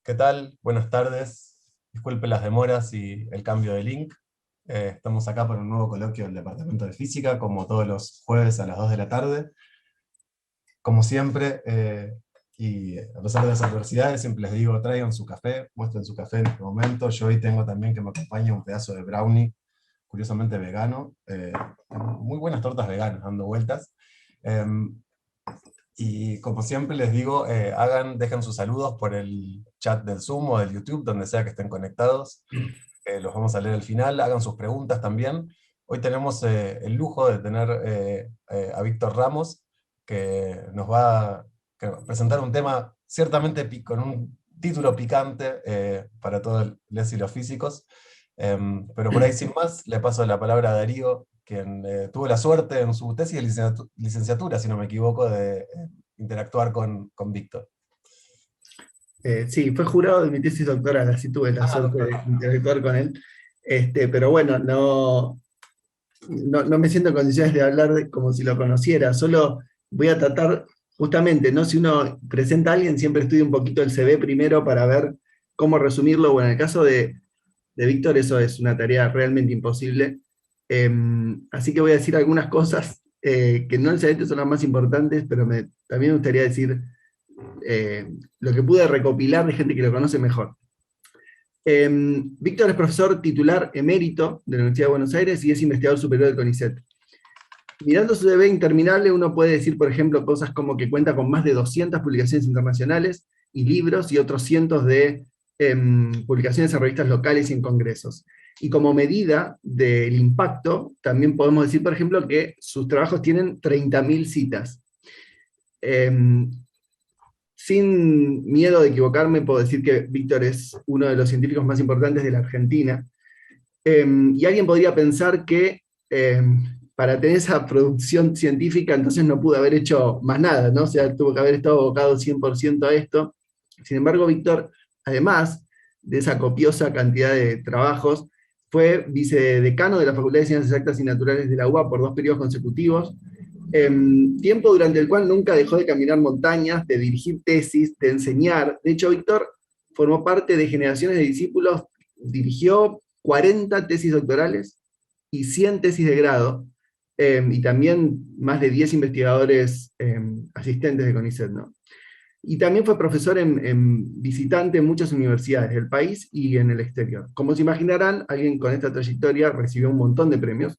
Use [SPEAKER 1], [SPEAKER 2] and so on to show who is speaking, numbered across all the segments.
[SPEAKER 1] ¿Qué tal? Buenas tardes. Disculpe las demoras y el cambio de link. Estamos acá para un nuevo coloquio del Departamento de Física, como todos los jueves a las 2 de la tarde. Como siempre, y a pesar de las adversidades, siempre les digo, traigan su café, muestren su café en este momento. Yo hoy tengo también que me acompaña un pedazo de brownie, curiosamente vegano. Muy buenas tortas veganas dando vueltas. Y como siempre les digo, dejen sus saludos por el chat del Zoom o del YouTube, donde sea que estén conectados. Los vamos a leer al final, hagan sus preguntas también. Hoy tenemos el lujo de tener a Víctor Ramos, que nos va a presentar un tema ciertamente con un título picante para todos les y los físicos. Pero por ahí sin más, le paso la palabra a Darío, quien tuvo la suerte en su tesis de licenciatura, si no me equivoco, de interactuar con Víctor.
[SPEAKER 2] Sí, fue jurado de mi tesis doctoral, así tuve la
[SPEAKER 1] Ah,
[SPEAKER 2] suerte
[SPEAKER 1] doctor.
[SPEAKER 2] de interactuar con él. Pero bueno, no me siento en condiciones de hablar como si lo conociera, solo voy a tratar, justamente, ¿no? Si uno presenta a alguien, siempre estudia un poquito el CV primero para ver cómo resumirlo. Bueno, en el caso de Víctor, eso es una tarea realmente imposible. Así que voy a decir algunas cosas que no necesariamente son las más importantes, pero también me gustaría decir lo que pude recopilar de gente que lo conoce mejor. Víctor es profesor titular emérito de la Universidad de Buenos Aires y es investigador superior del CONICET. Mirando su CV interminable, uno puede decir, por ejemplo, cosas como que cuenta con más de 200 publicaciones internacionales y libros y otros cientos de publicaciones en revistas locales y en congresos. Y como medida del impacto, también podemos decir, por ejemplo, que sus trabajos tienen 30.000 citas. Sin miedo de equivocarme, puedo decir que Víctor es uno de los científicos más importantes de la Argentina. Y alguien podría pensar que para tener esa producción científica, entonces no pudo haber hecho más nada, ¿no? O sea, tuvo que haber estado abocado 100% a esto. Sin embargo, Víctor, además de esa copiosa cantidad de trabajos, fue vicedecano de la Facultad de Ciencias Exactas y Naturales de la UBA por 2 periodos consecutivos, tiempo durante el cual nunca dejó de caminar montañas, de dirigir tesis, de enseñar. De hecho, Víctor formó parte de generaciones de discípulos, dirigió 40 tesis doctorales y 100 tesis de grado, y también más de 10 investigadores asistentes de CONICET, ¿no? Y también fue profesor visitante en muchas universidades del país y en el exterior. Como se imaginarán, alguien con esta trayectoria recibió un montón de premios,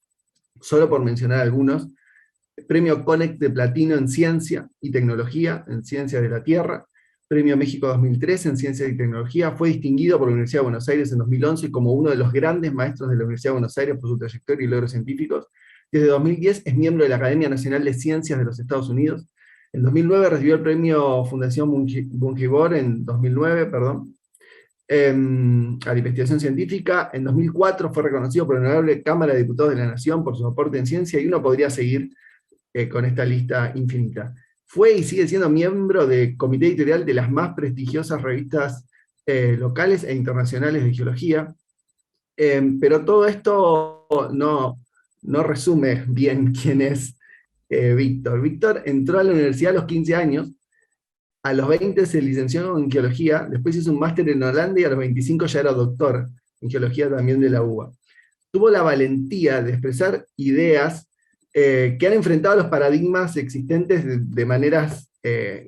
[SPEAKER 2] solo por mencionar algunos. Premio CONEC de Platino en Ciencia y Tecnología, en Ciencias de la Tierra, Premio México 2003 en Ciencia y Tecnología, fue distinguido por la Universidad de Buenos Aires en 2011 como uno de los grandes maestros de la Universidad de Buenos Aires por su trayectoria y logros científicos. Desde 2010 es miembro de la Academia Nacional de Ciencias de los Estados Unidos. En 2009 recibió el premio Fundación Bungibor, en 2009, perdón, a la investigación científica. En 2004 fue reconocido por la Honorable Cámara de Diputados de la Nación por su aporte en ciencia, y uno podría seguir con esta lista infinita. Fue y sigue siendo miembro del comité editorial de las más prestigiosas revistas locales e internacionales de geología, pero todo esto no resume bien quién es Víctor. Víctor entró a la universidad a los 15 años, a los 20 se licenció en geología, después hizo un máster en Holanda y a los 25 ya era doctor en geología también de la UBA. Tuvo la valentía de expresar ideas que han enfrentado los paradigmas existentes de maneras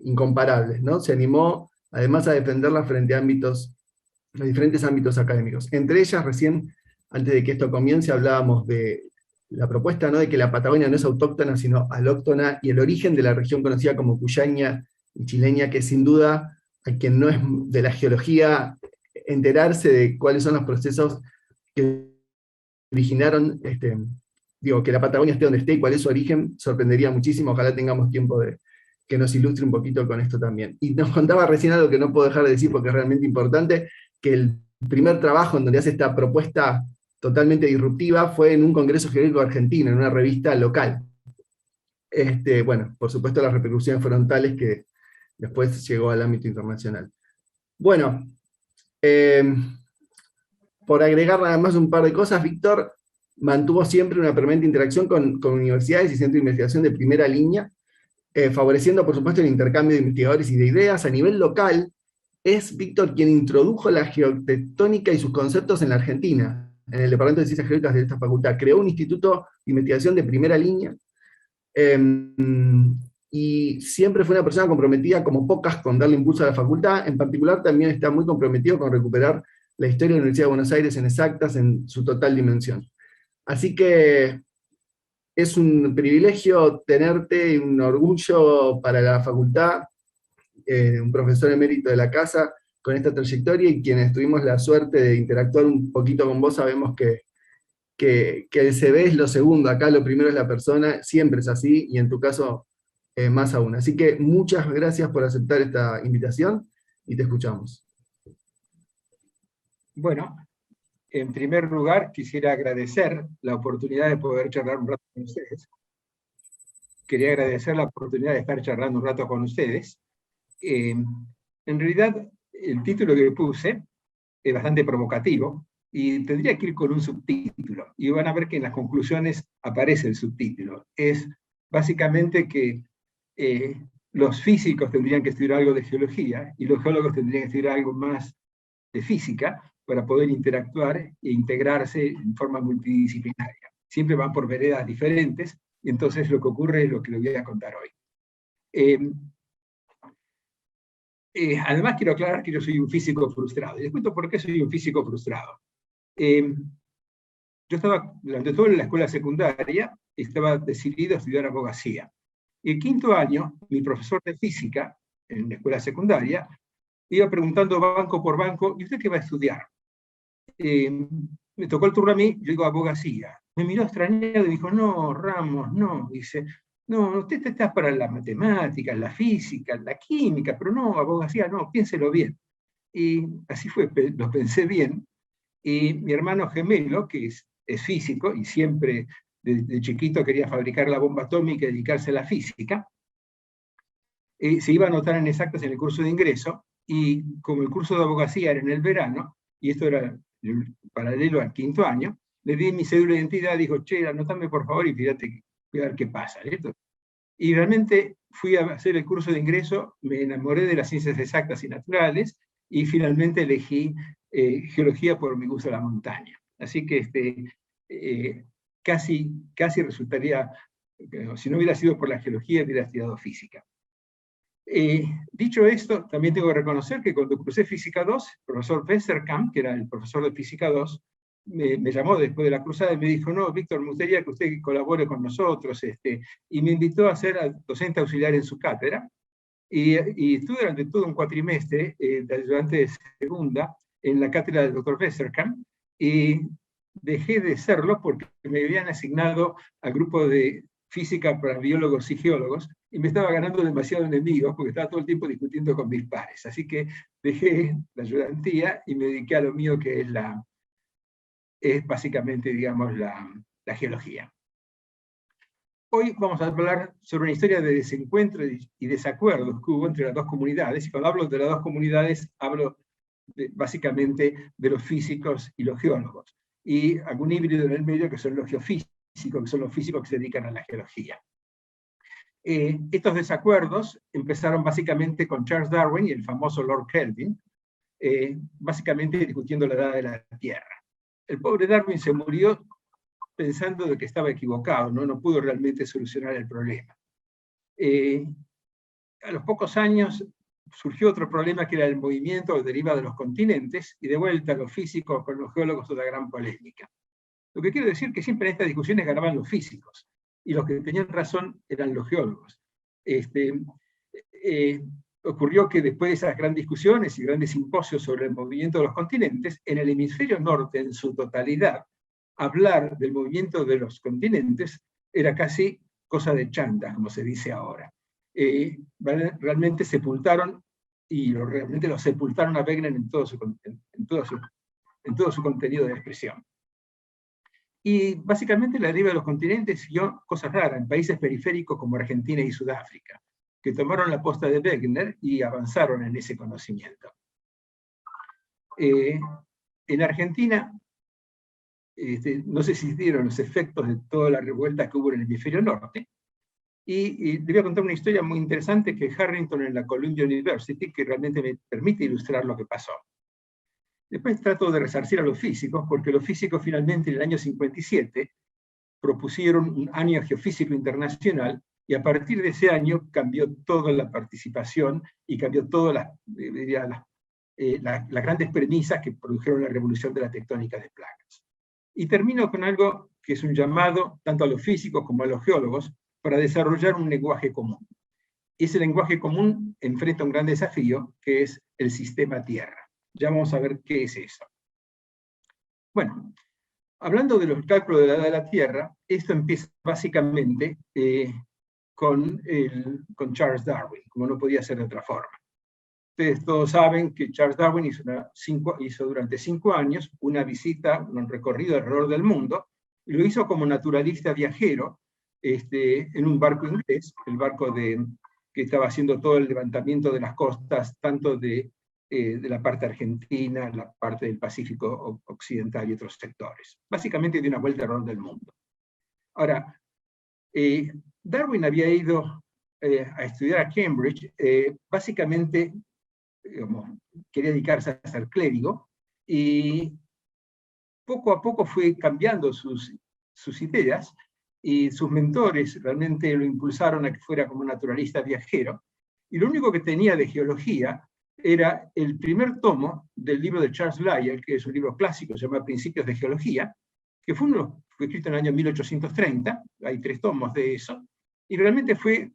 [SPEAKER 2] incomparables, ¿no? Se animó además a defenderlas frente a los diferentes ámbitos académicos. Entre ellas, recién, antes de que esto comience, hablábamos de la propuesta, ¿no?, de que la Patagonia no es autóctona, sino alóctona, y el origen de la región conocida como Cuyaña y Chileña, que sin duda, a quien no es de la geología, enterarse de cuáles son los procesos que originaron, que la Patagonia esté donde esté y cuál es su origen, sorprendería muchísimo. Ojalá tengamos tiempo de que nos ilustre un poquito con esto también. Y nos contaba recién algo que no puedo dejar de decir porque es realmente importante, que el primer trabajo en donde hace esta propuesta totalmente disruptiva fue en un congreso geológico argentino, en una revista local. Bueno, por supuesto las repercusiones fueron tales que después llegó al ámbito internacional. Bueno, por agregar nada más un par de cosas, Víctor mantuvo siempre una permanente interacción con universidades y centros de investigación de primera línea, favoreciendo, por supuesto, el intercambio de investigadores y de ideas a nivel local. es Víctor quien introdujo la geotectónica y sus conceptos en la Argentina, en el Departamento de Ciencias Geológicas de esta facultad. Creó un instituto de investigación de primera línea, y siempre fue una persona comprometida como pocas con darle impulso a la facultad. En particular también está muy comprometido con recuperar la historia de la Universidad de Buenos Aires en exactas en su total dimensión. Así que es un privilegio tenerte y un orgullo para la facultad, un profesor emérito de la casa con esta trayectoria, y quienes tuvimos la suerte de interactuar un poquito con vos sabemos que el CV es lo segundo, acá lo primero es la persona, siempre es así, y en tu caso más aún. Así que muchas gracias por aceptar esta invitación y te escuchamos.
[SPEAKER 3] Bueno, en primer lugar quisiera agradecer la oportunidad de poder charlar un rato con ustedes. Quería agradecer la oportunidad de estar charlando un rato con ustedes. En realidad, el título que puse es bastante provocativo, y tendría que ir con un subtítulo, y van a ver que en las conclusiones aparece el subtítulo. Es básicamente que los físicos tendrían que estudiar algo de geología, y los geólogos tendrían que estudiar algo más de física, para poder interactuar e integrarse en forma multidisciplinaria. Siempre van por veredas diferentes, y entonces lo que ocurre es lo que les voy a contar hoy. Además quiero aclarar que yo soy un físico frustrado, y les cuento por qué soy un físico frustrado. Yo estaba, durante toda la escuela secundaria, estaba decidido a estudiar abogacía. Y el quinto año, mi profesor de física, en la escuela secundaria, iba preguntando banco por banco, ¿y usted qué va a estudiar? Me tocó el turno a mí, yo digo abogacía. Me miró extrañado y dijo, no, Ramos, no. Dice, no, usted está para la matemática, la física, la química, pero no, abogacía, no, piénselo bien. Y así fue, lo pensé bien. Y mi hermano gemelo, que es físico, y siempre desde chiquito quería fabricar la bomba atómica y dedicarse a la física, se iba a anotar en exactas en el curso de ingreso, y como el curso de abogacía era en el verano, y esto era paralelo al quinto año, le di mi cédula de identidad, dijo, che, anótame por favor y fíjate, voy a ver qué pasa, ¿cierto? Y realmente fui a hacer el curso de ingreso, me enamoré de las ciencias exactas y naturales, y finalmente elegí geología por mi gusto a la montaña. Así que casi resultaría, si no hubiera sido por la geología, hubiera estudiado física. Dicho esto, también tengo que reconocer que cuando cursé Física 2, el profesor Westerkamp, que era el profesor de Física 2, me llamó después de la cruzada y me dijo, no, Víctor, me gustaría que usted colabore con nosotros, y me invitó a ser docente auxiliar en su cátedra, y estuve durante todo un cuatrimestre de ayudante de segunda en la cátedra del doctor Westerkamp, y dejé de serlo porque me habían asignado al grupo de física para biólogos y geólogos, y me estaba ganando demasiado enemigos porque estaba todo el tiempo discutiendo con mis pares. Así que dejé la ayudantía y me dediqué a lo mío, que es básicamente, digamos, la geología. Hoy vamos a hablar sobre una historia de desencuentros y desacuerdos que hubo entre las dos comunidades, y cuando hablo de las dos comunidades, hablo básicamente de los físicos y los geólogos, y algún híbrido en el medio que son los geofísicos, que son los físicos que se dedican a la geología. Estos desacuerdos empezaron básicamente con Charles Darwin y el famoso Lord Kelvin, básicamente discutiendo la edad de la Tierra. El pobre Darwin se murió pensando de que estaba equivocado, no pudo realmente solucionar el problema. A los pocos años surgió otro problema, que era el movimiento que deriva de los continentes, y de vuelta los físicos con los geólogos una gran polémica. Lo que quiero decir es que siempre en estas discusiones ganaban los físicos, y los que tenían razón eran los geólogos. Ocurrió que después de esas grandes discusiones y grandes simposios sobre el movimiento de los continentes, en el hemisferio norte en su totalidad, hablar del movimiento de los continentes era casi cosa de chanta, como se dice ahora. Realmente sepultaron, y realmente lo sepultaron a Wegener en todo su contenido de expresión. Y básicamente la deriva de los continentes vio cosas raras en países periféricos como Argentina y Sudáfrica, que tomaron la posta de Wegener y avanzaron en ese conocimiento. En Argentina, no se sintieron los efectos de toda la revuelta que hubo en el hemisferio norte, Y le voy a contar una historia muy interesante que Harrington en la Columbia University, que realmente me permite ilustrar lo que pasó. Después trato de resarcir a los físicos, porque los físicos finalmente en el año 57 propusieron un año geofísico internacional, y a partir de ese año cambió toda la participación y cambió todas las grandes premisas que produjeron la revolución de la tectónica de placas. Y termino con algo que es un llamado tanto a los físicos como a los geólogos para desarrollar un lenguaje común. Ese lenguaje común enfrenta un gran desafío, que es el sistema Tierra. Ya vamos a ver qué es eso. Bueno, hablando de los cálculos de la edad de la Tierra, esto empieza básicamente con Charles Darwin, como no podía ser de otra forma. Ustedes todos saben que Charles Darwin hizo durante 5 años una visita, un recorrido alrededor del mundo, y lo hizo como naturalista viajero en un barco inglés, el barco que estaba haciendo todo el levantamiento de las costas, tanto de la parte argentina, la parte del Pacífico Occidental y otros sectores. Básicamente de una vuelta alrededor del mundo. Ahora, Darwin había ido a estudiar a Cambridge, básicamente, digamos, quería dedicarse a ser clérigo, y poco a poco fue cambiando sus ideas, y sus mentores realmente lo impulsaron a que fuera como naturalista viajero, y lo único que tenía de geología era el primer tomo del libro de Charles Lyell, que es un libro clásico, se llama Principios de Geología, que fue escrito en el año 1830, hay 3 tomos de eso, y realmente fue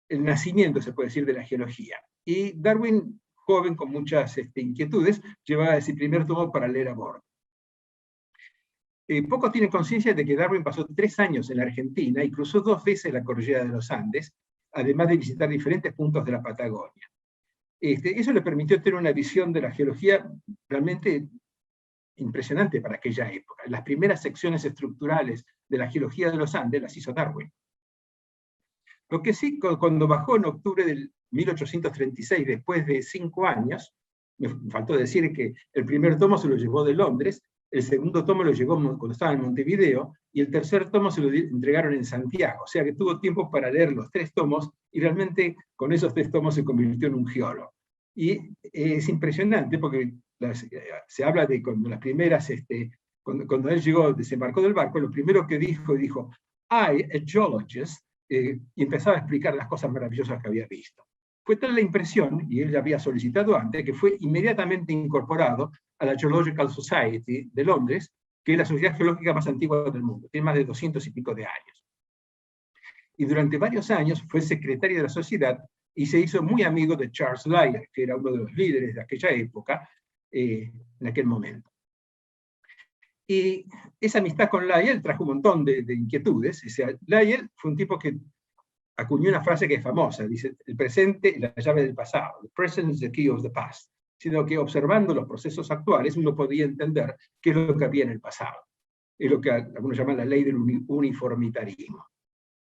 [SPEAKER 3] el nacimiento, se puede decir, de la geología. Y Darwin, joven con muchas inquietudes, llevaba ese primer tomo para leer a bordo. Pocos tienen conciencia de que Darwin pasó 3 años en la Argentina y cruzó 2 veces la cordillera de los Andes, además de visitar diferentes puntos de la Patagonia. Eso le permitió tener una visión de la geología realmente impresionante para aquella época. Las primeras secciones estructurales de la geología de los Andes las hizo Darwin. Lo que sí, cuando bajó en octubre del 1836, después de 5 años, me faltó decir que el primer tomo se lo llevó de Londres, el segundo tomo lo llegó cuando estaba en Montevideo, y el tercer tomo se lo entregaron en Santiago, o sea que tuvo tiempo para leer los 3 tomos, y realmente con esos 3 tomos se convirtió en un geólogo. Y es impresionante porque se habla de cuando las primeras, cuando él llegó, desembarcó del barco, lo primero que dijo, I, a geologist, y empezaba a explicar las cosas maravillosas que había visto. Fue tal la impresión, y él ya había solicitado antes, que fue inmediatamente incorporado a la Geological Society de Londres, que es la sociedad geológica más antigua del mundo, tiene más de 200 y pico de años. Y durante varios años fue secretario de la sociedad y se hizo muy amigo de Charles Lyell, que era uno de los líderes de aquella época, en aquel momento. Y esa amistad con Lyell trajo un montón de inquietudes. O sea, Lyell fue un tipo que acuñó una frase que es famosa, dice, el presente es la llave del pasado, the present is the key of the past, sino que observando los procesos actuales uno podía entender qué es lo que había en el pasado. Es lo que algunos llaman la ley del uniformitarismo.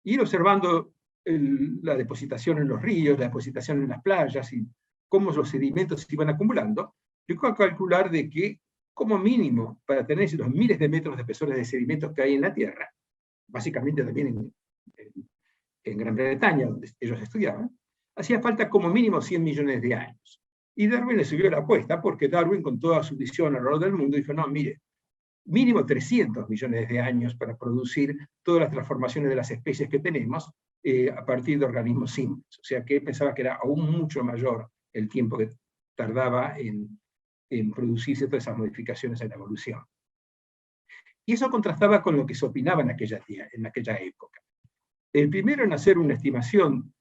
[SPEAKER 3] Ir observando la depositación en los ríos, la depositación en las playas, y cómo los sedimentos se iban acumulando, llegó a calcular de que, como mínimo, para tener los miles de metros de espesores de sedimentos que hay en la Tierra, básicamente también en Gran Bretaña, donde ellos estudiaban, hacía falta como mínimo 100 millones de años. Y Darwin le subió la apuesta, porque Darwin, con toda su visión alrededor del mundo, dijo, no, mire, mínimo 300 millones de años para producir todas las transformaciones de las especies que tenemos a partir de organismos simples. O sea que pensaba que era aún mucho mayor el tiempo que tardaba en producirse todas esas modificaciones en la evolución. Y eso contrastaba con lo que se opinaba en aquella época. El primero en hacer una estimación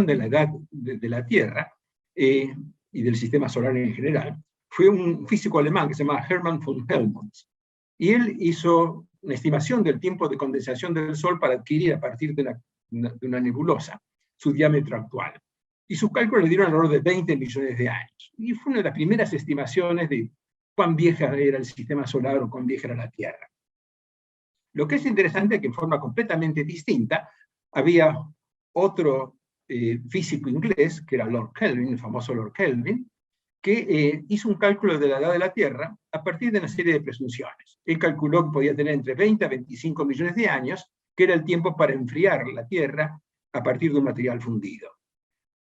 [SPEAKER 3] de la edad de la Tierra y del sistema solar en general, fue un físico alemán que se llama Hermann von Helmholtz. Y él hizo una estimación del tiempo de condensación del Sol para adquirir a partir de una nebulosa su diámetro actual. Y sus cálculos le dieron alrededor de 20 millones de años. Y fue una de las primeras estimaciones de cuán vieja era el sistema solar o cuán vieja era la Tierra. Lo que es interesante es que en forma completamente distinta había otro físico inglés, que era Lord Kelvin, el famoso Lord Kelvin, que hizo un cálculo de la edad de la Tierra a partir de una serie de presunciones. Él calculó que podía tener entre 20 a 25 millones de años, que era el tiempo para enfriar la Tierra a partir de un material fundido.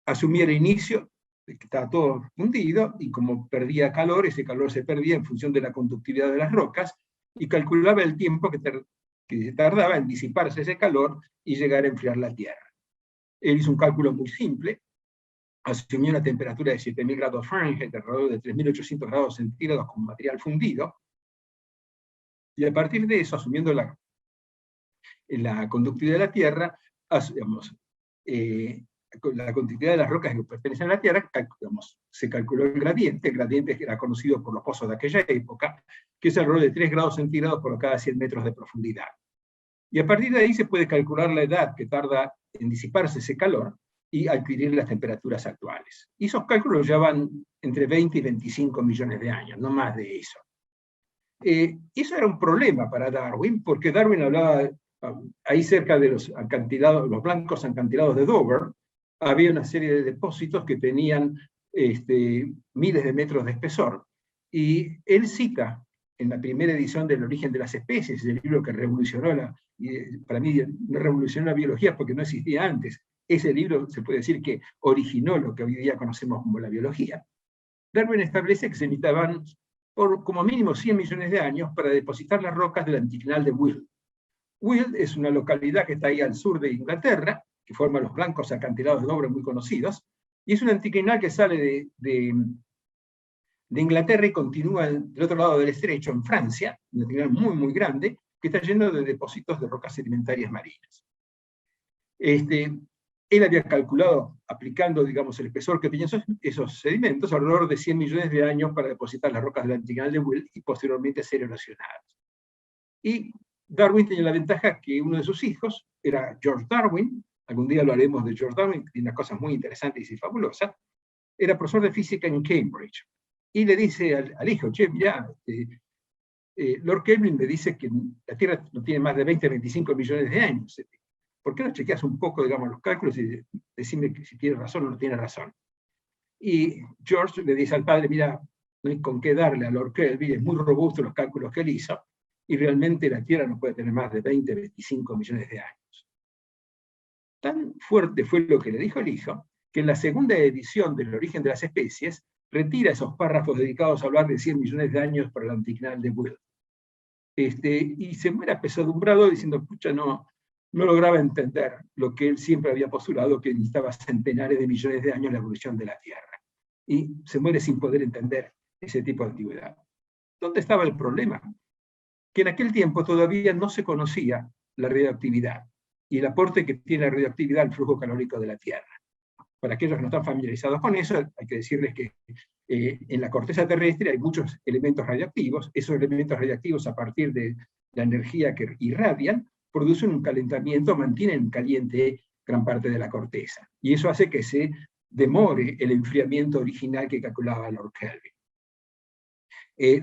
[SPEAKER 3] Asumía el inicio, que estaba todo fundido, y como perdía calor, ese calor se perdía en función de la conductividad de las rocas, y calculaba el tiempo que tardaba en disiparse ese calor y llegar a enfriar la Tierra. Él hizo un cálculo muy simple, asumió una temperatura de 7.000 grados Fahrenheit, alrededor de 3.800 grados centígrados con material fundido, y a partir de eso, asumiendo la conductividad de la Tierra, la conductividad de las rocas que pertenecen a la Tierra, se calculó el gradiente que era conocido por los pozos de aquella época, que es alrededor de 3 grados centígrados por cada 100 metros de profundidad. Y a partir de ahí se puede calcular la edad que tarda en disiparse ese calor y adquirir las temperaturas actuales. Y esos cálculos llevan entre 20 y 25 millones de años, no más de eso. Eso era un problema para Darwin, porque Darwin hablaba, ahí cerca de los blancos acantilados de Dover, había una serie de depósitos que tenían miles de metros de espesor. Y él cita en la primera edición del Origen de las Especies, el libro que revolucionó para mí no revolucionó la biología porque no existía antes. Ese libro se puede decir que originó lo que hoy día conocemos como la biología. Darwin establece que se necesitaban por como mínimo 100 millones de años para depositar las rocas del anticlinal de Weald. Weald es una localidad que está ahí al sur de Inglaterra, que forma los blancos acantilados de Dover muy conocidos, y es un anticlinal que sale de Inglaterra y continúa del otro lado del estrecho, en Francia, un anticlinal muy, muy grande, que está lleno de depósitos de rocas sedimentarias marinas. Él había calculado, aplicando, digamos, el espesor que tenían esos sedimentos, alrededor de 100 millones de años para depositar las rocas del anticlinal de Weald y posteriormente ser erosionadas. Y Darwin tenía la ventaja que uno de sus hijos era George Darwin, algún día lo haremos de George Darwin, que tiene unas cosas muy interesantes y fabulosas, era profesor de física en Cambridge. Y le dice al hijo, che, mirá, Lord Kelvin me dice que la Tierra no tiene más de 20 a 25 millones de años. ¿Por qué no chequeas un poco, digamos, los cálculos y decime si tiene razón o no tiene razón? Y George le dice al padre, mira, no hay con qué darle a Lord Kelvin, es muy robusto los cálculos que él hizo, y realmente la Tierra no puede tener más de 20 a 25 millones de años. Tan fuerte fue lo que le dijo el hijo, que en la segunda edición del Origen de las Especies, retira esos párrafos dedicados a hablar de 100 millones de años para el anticlinal de Weald. Y se muere apesadumbrado diciendo, pucha, no lograba entender lo que él siempre había postulado, que necesitaba centenares de millones de años la evolución de la Tierra. Y se muere sin poder entender ese tipo de antigüedad. ¿Dónde estaba el problema? Que en aquel tiempo todavía no se conocía la radioactividad y el aporte que tiene la radioactividad al flujo calórico de la Tierra. Para aquellos que no están familiarizados con eso, hay que decirles que en la corteza terrestre hay muchos elementos radioactivos. Esos elementos radioactivos, a partir de la energía que irradian, producen un calentamiento, mantienen caliente gran parte de la corteza. Y eso hace que se demore el enfriamiento original que calculaba Lord Kelvin.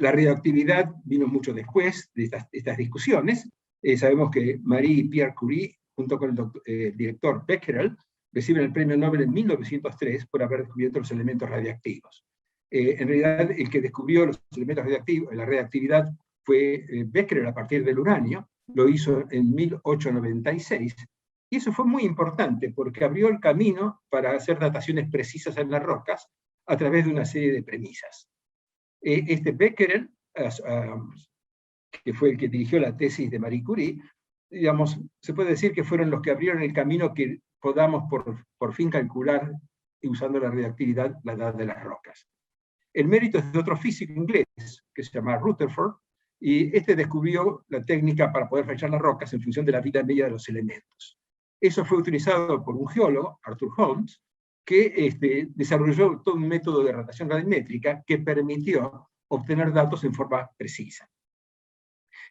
[SPEAKER 3] La radioactividad vino mucho después de estas discusiones. Sabemos que Marie y Pierre Curie, junto con el director Becquerel, reciben el premio Nobel en 1903 por haber descubierto los elementos radiactivos. En realidad, el que descubrió los elementos radiactivos, la radioactividad, fue Becquerel a partir del uranio, lo hizo en 1896, y eso fue muy importante porque abrió el camino para hacer dataciones precisas en las rocas a través de una serie de premisas. Becquerel, que fue el que dirigió la tesis de Marie Curie, digamos, se puede decir que fueron los que abrieron el camino que podamos por fin calcular, usando la radioactividad, la edad de las rocas. El mérito es de otro físico inglés, que se llama Rutherford, y descubrió la técnica para poder fechar las rocas en función de la vida media de los elementos. Eso fue utilizado por un geólogo, Arthur Holmes, que desarrolló todo un método de rotación radiométrica que permitió obtener datos en forma precisa.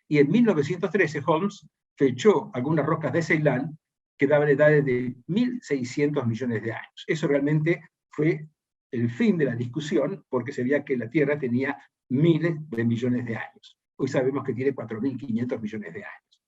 [SPEAKER 3] Y en 1913 Holmes fechó algunas rocas de Ceilán que daban edades de 1.600 millones de años. Eso realmente fue el fin de la discusión, porque se veía que la Tierra tenía miles de millones de años. Hoy sabemos que tiene 4.500 millones de años.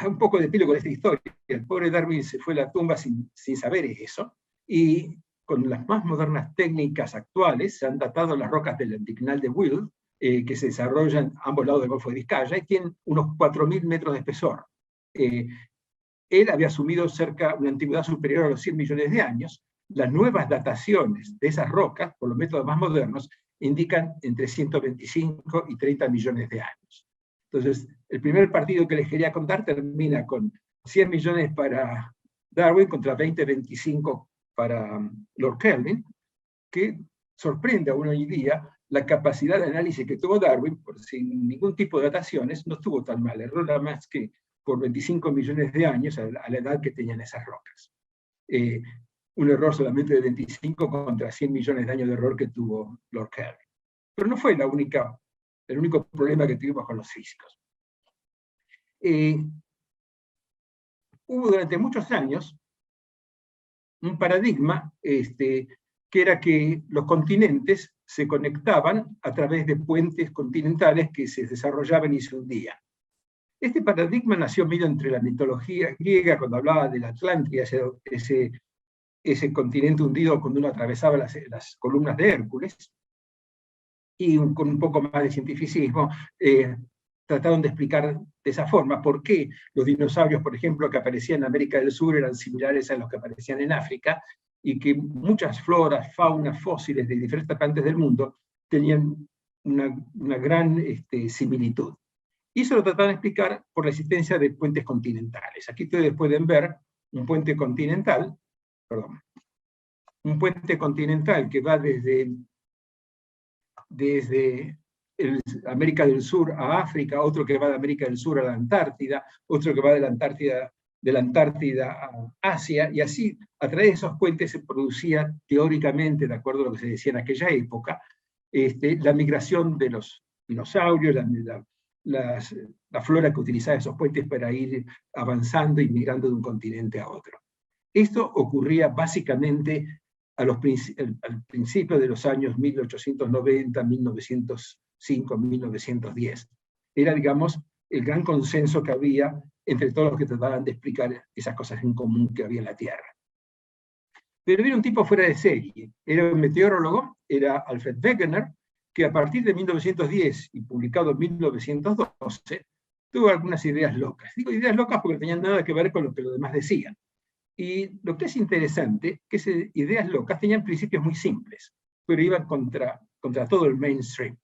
[SPEAKER 3] Un poco de epílogo de esta historia. El pobre Darwin se fue a la tumba sin saber eso, y con las más modernas técnicas actuales, se han datado las rocas del anticlinal de Wild, que se desarrollan a ambos lados del Golfo de Vizcaya, y tienen unos 4.000 metros de espesor. Él había asumido una antigüedad superior a los 100 millones de años. Las nuevas dataciones de esas rocas, por los métodos más modernos, indican entre 125 y 30 millones de años. Entonces, el primer partido que les quería contar termina con 100 millones para Darwin contra 20-25 para Lord Kelvin, que sorprende aún hoy día la capacidad de análisis que tuvo Darwin, por sin ningún tipo de dataciones, no estuvo tan mal, erró nada más que por 25 millones de años a la edad que tenían esas rocas. Un error solamente de 25 contra 100 millones de años de error que tuvo Lord Kelvin. Pero no fue el único problema que tuvimos con los físicos. Hubo durante muchos años un paradigma que era que los continentes se conectaban a través de puentes continentales que se desarrollaban y se hundían. Este paradigma nació medio entre la mitología griega, cuando hablaba de la Atlántida, ese continente hundido cuando uno atravesaba las columnas de Hércules, y con un poco más de cientificismo, trataron de explicar de esa forma por qué los dinosaurios, por ejemplo, que aparecían en América del Sur eran similares a los que aparecían en África, y que muchas floras, faunas, fósiles de diferentes partes del mundo tenían una gran similitud. Y eso lo trataron de explicar por la existencia de puentes continentales. Aquí ustedes pueden ver un puente continental, que va desde América del Sur a África, otro que va de América del Sur a la Antártida, otro que va de la Antártida a Asia, y así a través de esos puentes se producía teóricamente, de acuerdo a lo que se decía en aquella época, la migración de los dinosaurios, la flora que utilizaba esos puentes para ir avanzando y migrando de un continente a otro. Esto ocurría básicamente al principio de los años 1890, 1905, 1910. Era, digamos, el gran consenso que había entre todos los que trataban de explicar esas cosas en común que había en la Tierra. Pero era un tipo fuera de serie. Era un meteorólogo, era Alfred Wegener, que a partir de 1910 y publicado en 1912, tuvo algunas ideas locas. Digo ideas locas porque no tenían nada que ver con lo que los demás decían. Y lo que es interesante, que esas ideas locas tenían principios muy simples, pero iban contra todo el mainstream.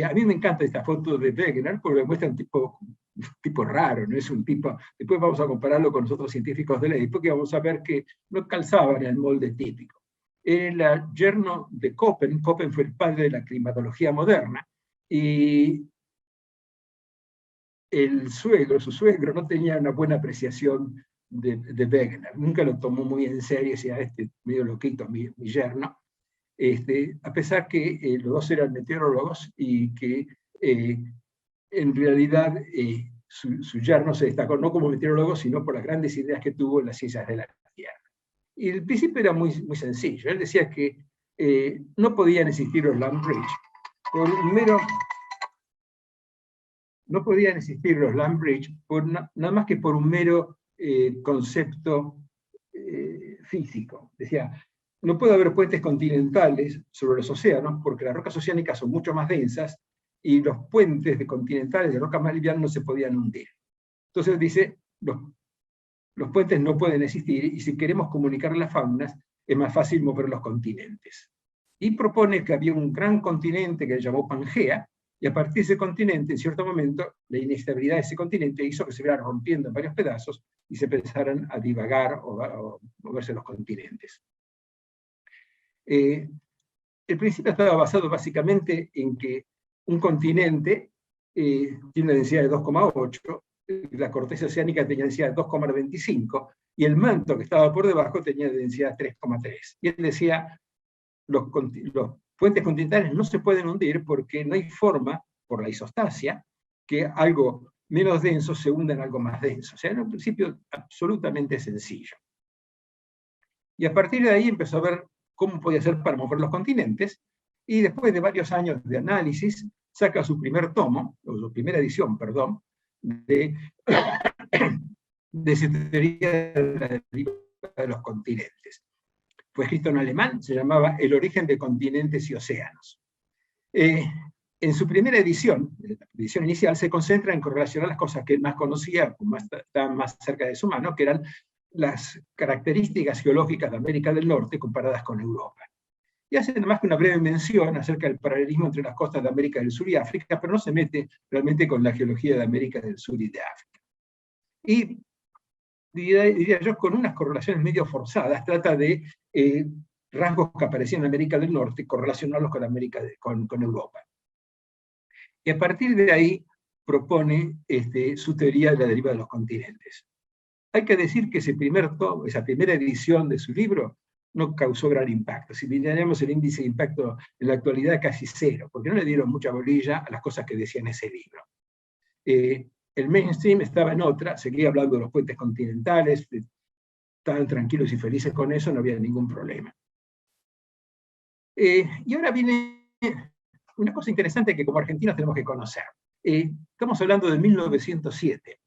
[SPEAKER 3] A mí me encanta esta foto de Wegener porque muestra un tipo raro, no es un tipo. Después vamos a compararlo con los otros científicos de la época y vamos a ver que no calzaban en el molde típico. Era el yerno de Köppen. Köppen fue el padre de la climatología moderna, y su suegro no tenía una buena apreciación de Wegener, nunca lo tomó muy en serio, decía, medio loquito, mi yerno, a pesar que los dos eran meteorólogos y que en realidad su yerno se destacó no como meteorólogo, sino por las grandes ideas que tuvo en las ciencias de la Tierra. Y el principio era muy, muy sencillo. Él decía que no podían existir los Land Bridge por un mero... No podían existir los Land Bridge nada más que por un mero concepto físico. Decía, no puede haber puentes continentales sobre los océanos porque las rocas oceánicas son mucho más densas y los puentes continentales de rocas más livianas no se podían hundir. Entonces dice, los puentes no pueden existir y si queremos comunicar las faunas es más fácil mover los continentes. Y propone que había un gran continente que se llamó Pangea, y a partir de ese continente, en cierto momento, la inestabilidad de ese continente hizo que se fuera rompiendo en varios pedazos y se empezaran a divagar o moverse los continentes. El principio estaba basado básicamente en que un continente tiene una densidad de 2,8, la corteza oceánica tenía densidad de 2,95, y el manto que estaba por debajo tenía densidad 3,3. Y él decía, los puentes continentales no se pueden hundir porque no hay forma, por la isostasia, que algo menos denso se hunda en algo más denso. O sea, era un principio absolutamente sencillo. Y a partir de ahí empezó a ver cómo podía hacer para mover los continentes, y después de varios años de análisis, saca su primer tomo, o su primera edición, perdón, de su teoría de los continentes. fue escrito en alemán, se llamaba El origen de continentes y océanos. En su primera edición, la edición inicial, se concentra en correlacionar las cosas que él más conocía, estaban más cerca de su mano, que eran las características geológicas de América del Norte comparadas con Europa. Y hace nada más que una breve mención acerca del paralelismo entre las costas de América del Sur y África, pero no se mete realmente con la geología de América del Sur y de África. Y diría yo, con unas correlaciones medio forzadas, trata de rasgos que aparecían en América del Norte, correlacionarlos con Europa. Y a partir de ahí propone su teoría de la deriva de los continentes. Hay que decir que esa primera edición de su libro no causó gran impacto. Si miramos el índice de impacto en la actualidad, casi cero, porque no le dieron mucha bolilla a las cosas que decía en ese libro. El mainstream estaba en otra, seguía hablando de los puentes continentales, estaban tranquilos y felices con eso, no había ningún problema. Y ahora viene una cosa interesante que como argentinos tenemos que conocer. Estamos hablando de 1907.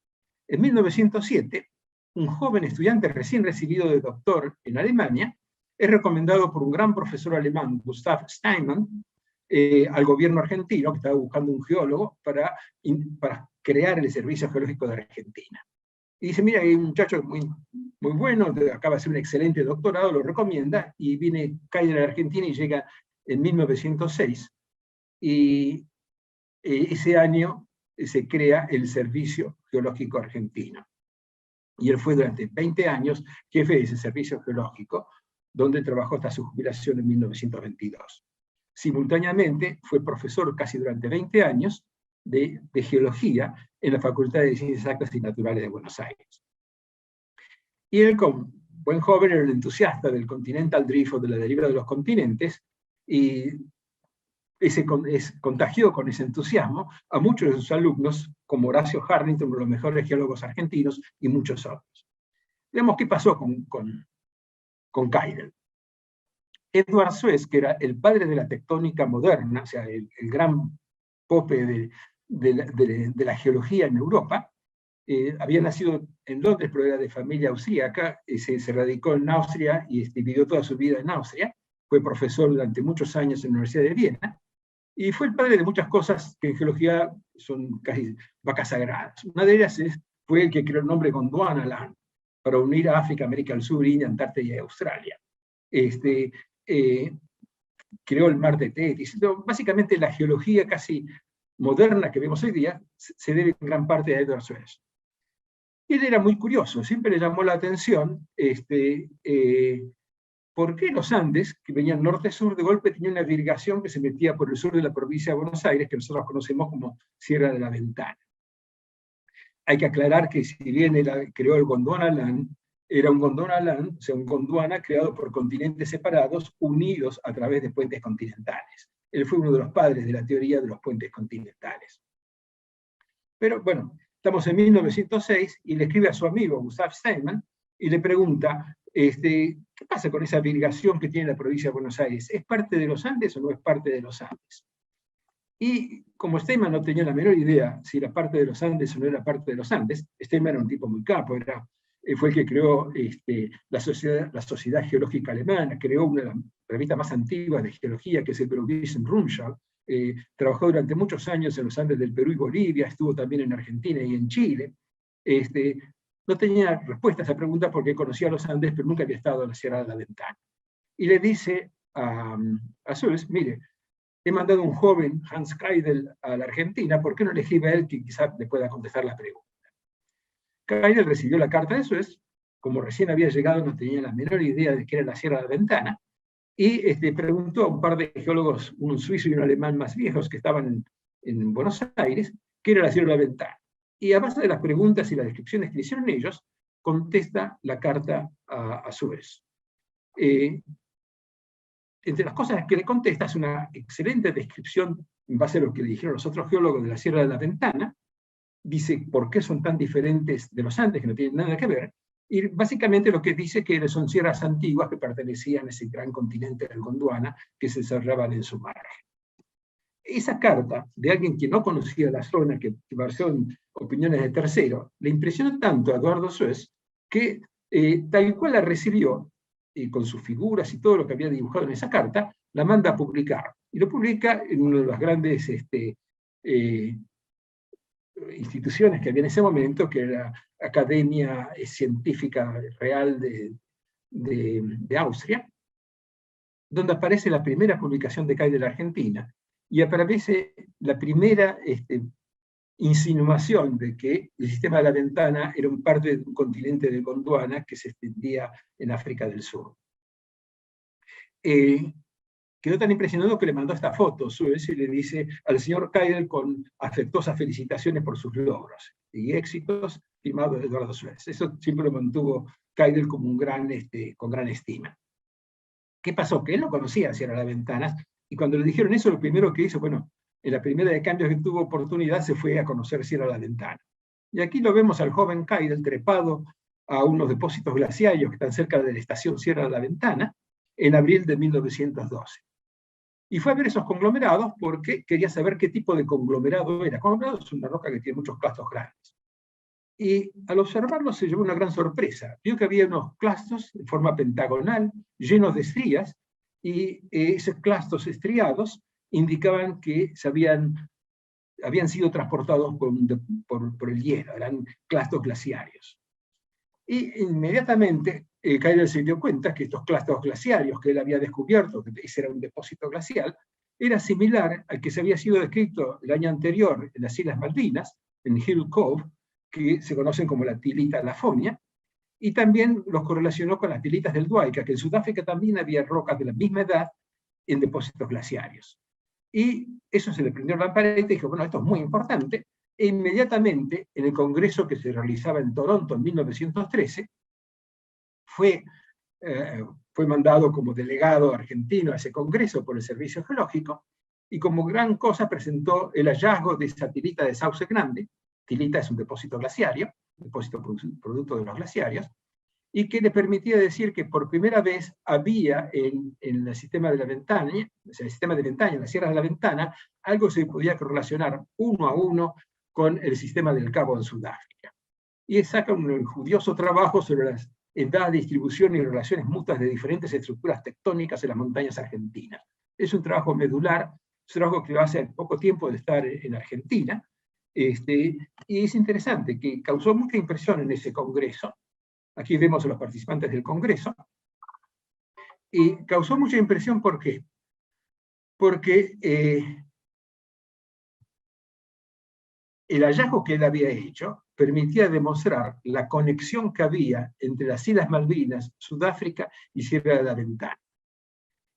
[SPEAKER 3] En 1907, un joven estudiante recién recibido de doctor en Alemania es recomendado por un gran profesor alemán, Gustav Steinmann, al gobierno argentino, que estaba buscando un geólogo para crear el Servicio Geológico de Argentina. Y dice, mira, hay un muchacho muy bueno, acaba de hacer un excelente doctorado, lo recomienda, y cae a la Argentina y llega en 1906, y ese año se crea el Servicio Geológico Argentino. Y él fue durante 20 años jefe de ese servicio geológico, donde trabajó hasta su jubilación en 1922. Simultáneamente fue profesor casi durante 20 años de geología en la Facultad de Ciencias Exactas y Naturales de Buenos Aires. Y él, como buen joven, era un entusiasta del continental drift o de la deriva de los continentes, y contagió con ese entusiasmo a muchos de sus alumnos, como Horacio Harrington, uno de los mejores geólogos argentinos, y muchos otros. Veamos qué pasó con Keidel. Edward Suess, que era el padre de la tectónica moderna, o sea, el gran pope de la geología en Europa, había nacido en Londres, pero era de familia austríaca, se radicó en Austria y vivió toda su vida en Austria, fue profesor durante muchos años en la Universidad de Viena, y fue el padre de muchas cosas que en geología son casi vacas sagradas. Una de ellas fue el que creó el nombre Gondwanaland, para unir a África, América del Sur, India, Antártida y Australia. Creó el mar de Tetis. Básicamente la geología casi moderna que vemos hoy día se debe en gran parte a Edward Suess. Él era muy curioso, siempre le llamó la atención por qué los Andes, que venían norte-sur, de golpe tenían una irrigación que se metía por el sur de la provincia de Buenos Aires, que nosotros conocemos como Sierra de la Ventana. Hay que aclarar que si bien él creó el Gondwanaland, era un Gondwanaland, o sea, un Gondwana creado por continentes separados, unidos a través de puentes continentales. Él fue uno de los padres de la teoría de los puentes continentales. Pero bueno, estamos en 1906 y le escribe a su amigo Gustav Steinmann y le pregunta, ¿qué pasa con esa irrigación que tiene la provincia de Buenos Aires? ¿Es parte de los Andes o no es parte de los Andes? Y como Steinmann no tenía la menor idea si era parte de los Andes o no era parte de los Andes, Steinmann era un tipo muy capo, fue el que creó la Sociedad Geológica Alemana, creó una de las revistas más antiguas de geología, que es el Geologische Rundschau, trabajó durante muchos años en los Andes del Perú y Bolivia, estuvo también en Argentina y en Chile. No tenía respuesta a esa pregunta porque conocía los Andes, pero nunca había estado en la Sierra de la Ventana. Y le dice a Suess, mire, he mandado un joven, Hans Keidel, a la Argentina, ¿por qué no le escribe a él que quizás le pueda contestar la pregunta? Keidel recibió la carta de Suess, como recién había llegado no tenía la menor idea de qué era la Sierra de la Ventana, y preguntó a un par de geólogos, un suizo y un alemán más viejos que estaban en Buenos Aires, qué era la Sierra de la Ventana. Y a base de las preguntas y las descripciones que le hicieron ellos, contesta la carta a Suess. Entre las cosas que le contesta es una excelente descripción, en base a lo que le dijeron los otros geólogos de la Sierra de la Ventana, dice por qué son tan diferentes de los Andes, que no tienen nada que ver, y básicamente lo que dice que son sierras antiguas que pertenecían a ese gran continente del Gondwana, que se cerraban en su margen. Esa carta, de alguien que no conocía la zona, que basó en opiniones de tercero, le impresionó tanto a Eduardo Suess, que tal cual la recibió, con sus figuras y todo lo que había dibujado en esa carta, la manda a publicar. Y lo publica en una de las grandes instituciones que había en ese momento, que era la Academia Científica Real de Austria, donde aparece la primera publicación de Kay de la Argentina, y aparece la primera insinuación de que el sistema de la ventana era un parte de un continente de Gondwana que se extendía en África del Sur. Quedó tan impresionado que le mandó esta foto Suez y le dice al señor Keidel con afectuosas felicitaciones por sus logros y éxitos, firmado de Eduardo Suez. Eso siempre lo mantuvo Keidel como con gran estima. ¿Qué pasó? Que él no conocía Sierra de las Ventanas, y cuando le dijeron eso, lo primero que hizo, bueno, en la primera de cambios que tuvo oportunidad, se fue a conocer Sierra de la Ventana. Y aquí lo vemos al joven Keidel trepado a unos depósitos glaciarios que están cerca de la estación Sierra de la Ventana, en abril de 1912. Y fue a ver esos conglomerados porque quería saber qué tipo de conglomerado era. Conglomerado es una roca que tiene muchos clastos grandes. Y al observarlos se llevó una gran sorpresa. Vio que había unos clastos de forma pentagonal, llenos de estrías, y esos clastos estriados indicaban que habían sido transportados por el hielo, eran clastos glaciarios. Y inmediatamente Keidel se dio cuenta que estos clastos glaciarios que él había descubierto, que ese era un depósito glacial, era similar al que se había sido descrito el año anterior en las Islas Malvinas, en Hill Cove, que se conocen como la tilita Lafonia, y también los correlacionó con las tilitas del Duaica, que en Sudáfrica también había rocas de la misma edad en depósitos glaciarios. Y eso se le prendió la lamparita y dijo, bueno, esto es muy importante, e inmediatamente en el congreso que se realizaba en Toronto en 1913, fue mandado como delegado argentino a ese congreso por el Servicio Geológico, y como gran cosa presentó el hallazgo de esa tilita de Sauce Grande. Tilita es un depósito glaciario, depósito producto de los glaciarios, y que le permitía decir que por primera vez había en el sistema de la Ventana, o sea, el sistema de Ventana, en las sierras de la Ventana, algo que se podía correlacionar 1 a 1 con el sistema del Cabo en Sudáfrica. Y saca un enjudioso trabajo sobre las edad, distribución y relaciones mutuas de diferentes estructuras tectónicas en las montañas argentinas. Es un trabajo medular, es un trabajo que lo hace poco tiempo de estar en Argentina, y es interesante, que causó mucha impresión en ese congreso. Aquí vemos a los participantes del congreso, y causó mucha impresión, ¿por qué? Porque el hallazgo que él había hecho permitía demostrar la conexión que había entre las Islas Malvinas, Sudáfrica y Sierra de la Ventana.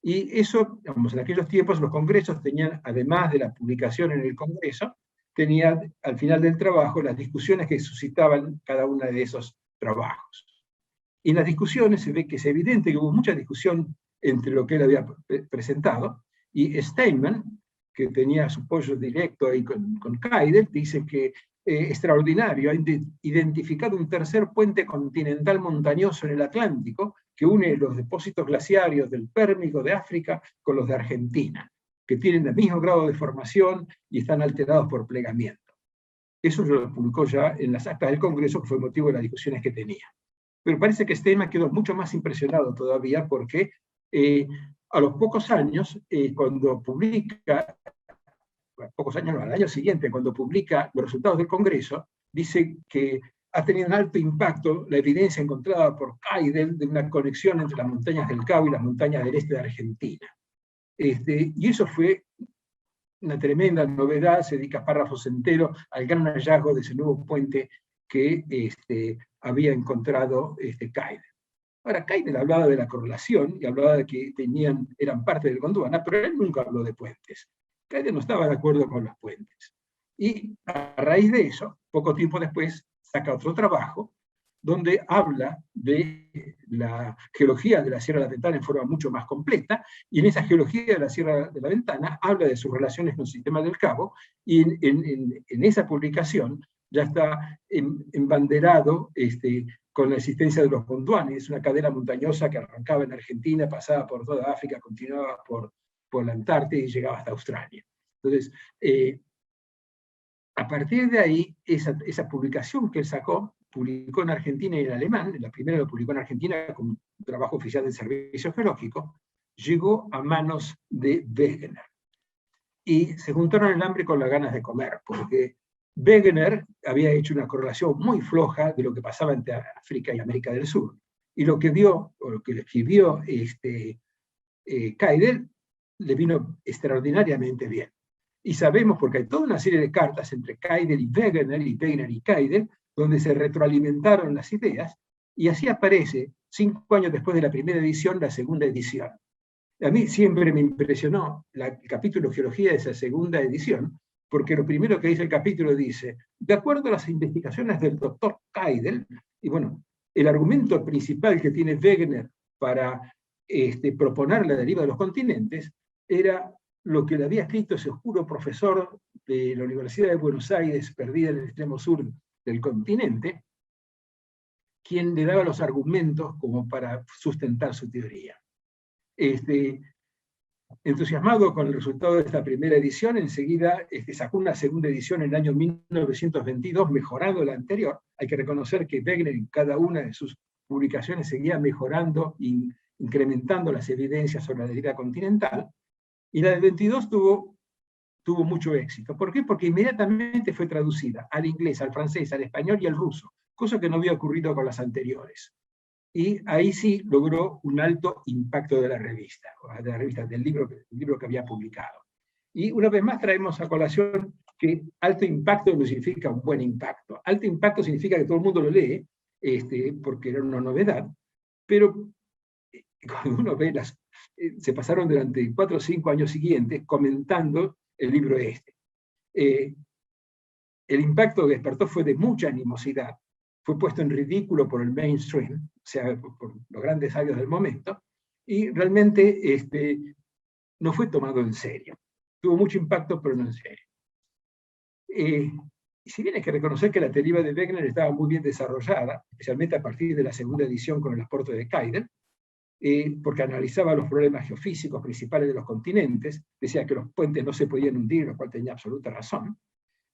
[SPEAKER 3] Y eso, digamos, en aquellos tiempos los congresos tenían, además de la publicación en el congreso, tenían al final del trabajo las discusiones que suscitaban cada uno de esos trabajos. Y en las discusiones se ve que es evidente que hubo mucha discusión entre lo que él había presentado, y Steinman, que tenía su apoyo directo ahí con Keidel, dice que extraordinario, ha identificado un tercer puente continental montañoso en el Atlántico que une los depósitos glaciarios del Pérmico de África con los de Argentina, que tienen el mismo grado de formación y están alterados por plegamiento. Eso lo publicó ya en las actas del Congreso, que fue motivo de las discusiones que tenía. Pero parece que Steinman quedó mucho más impresionado todavía porque a los pocos años, cuando publica, pocos años, no, al año siguiente, cuando publica los resultados del Congreso, dice que ha tenido un alto impacto la evidencia encontrada por Keidel de una conexión entre las montañas del Cabo y las montañas del este de Argentina. Y eso fue una tremenda novedad, se dedica párrafos enteros al gran hallazgo de ese nuevo puente que había encontrado Keidel. Ahora, Keidel hablaba de la correlación y hablaba de que eran parte del Gondwana, pero él nunca habló de puentes. Keidel no estaba de acuerdo con los puentes. Y a raíz de eso, poco tiempo después, saca otro trabajo donde habla de la geología de la Sierra de la Ventana en forma mucho más completa, y en esa geología de la Sierra de la Ventana habla de sus relaciones con el sistema del Cabo, y en esa publicación ya está embanderado con la existencia de los Gondwanes, una cadena montañosa que arrancaba en Argentina, pasaba por toda África, continuaba por la Antártida y llegaba hasta Australia. Entonces, A partir de ahí, esa publicación que él sacó, publicó en Argentina y en alemán, la primera lo publicó en Argentina como un trabajo oficial del Servicio Geológico, llegó a manos de Wegener. Y se juntaron el hambre con las ganas de comer, porque Wegener había hecho una correlación muy floja de lo que pasaba entre África y América del Sur. Y lo que vio, o lo que escribió Keidel, le vino extraordinariamente bien. Y sabemos, porque hay toda una serie de cartas entre Keidel y Wegener y Keidel, donde se retroalimentaron las ideas, y así aparece, 5 años después de la primera edición, la segunda edición. A mí siempre me impresionó el capítulo Geología de esa segunda edición, porque lo primero que dice el capítulo dice, de acuerdo a las investigaciones del doctor Keidel, y bueno, el argumento principal que tiene Wegener para proponer la deriva de los continentes era lo que le había escrito ese oscuro profesor de la Universidad de Buenos Aires, perdida en el extremo sur del continente, quien le daba los argumentos como para sustentar su teoría. Entusiasmado con el resultado de esta primera edición, enseguida sacó una segunda edición en el año 1922, mejorando la anterior. Hay que reconocer que Wegener en cada una de sus publicaciones seguía mejorando e incrementando las evidencias sobre la deriva continental, y la del 22 tuvo mucho éxito. ¿Por qué? Porque inmediatamente fue traducida al inglés, al francés, al español y al ruso, cosa que no había ocurrido con las anteriores. Y ahí sí logró un alto impacto de la revista, del libro que había publicado. Y una vez más traemos a colación que alto impacto no significa un buen impacto. Alto impacto significa que todo el mundo lo lee, porque era una novedad, pero cuando uno ve se pasaron durante 4 o 5 años siguientes comentando el libro este. El impacto que despertó fue de mucha animosidad, fue puesto en ridículo por el mainstream, o sea, por los grandes sabios del momento, y realmente no fue tomado en serio. Tuvo mucho impacto, pero no en serio. Y si bien hay que reconocer que la deriva de Wegener estaba muy bien desarrollada, especialmente a partir de la segunda edición con el aporte de Keidel, porque analizaba los problemas geofísicos principales de los continentes, decía que los puentes no se podían hundir, lo cual tenía absoluta razón,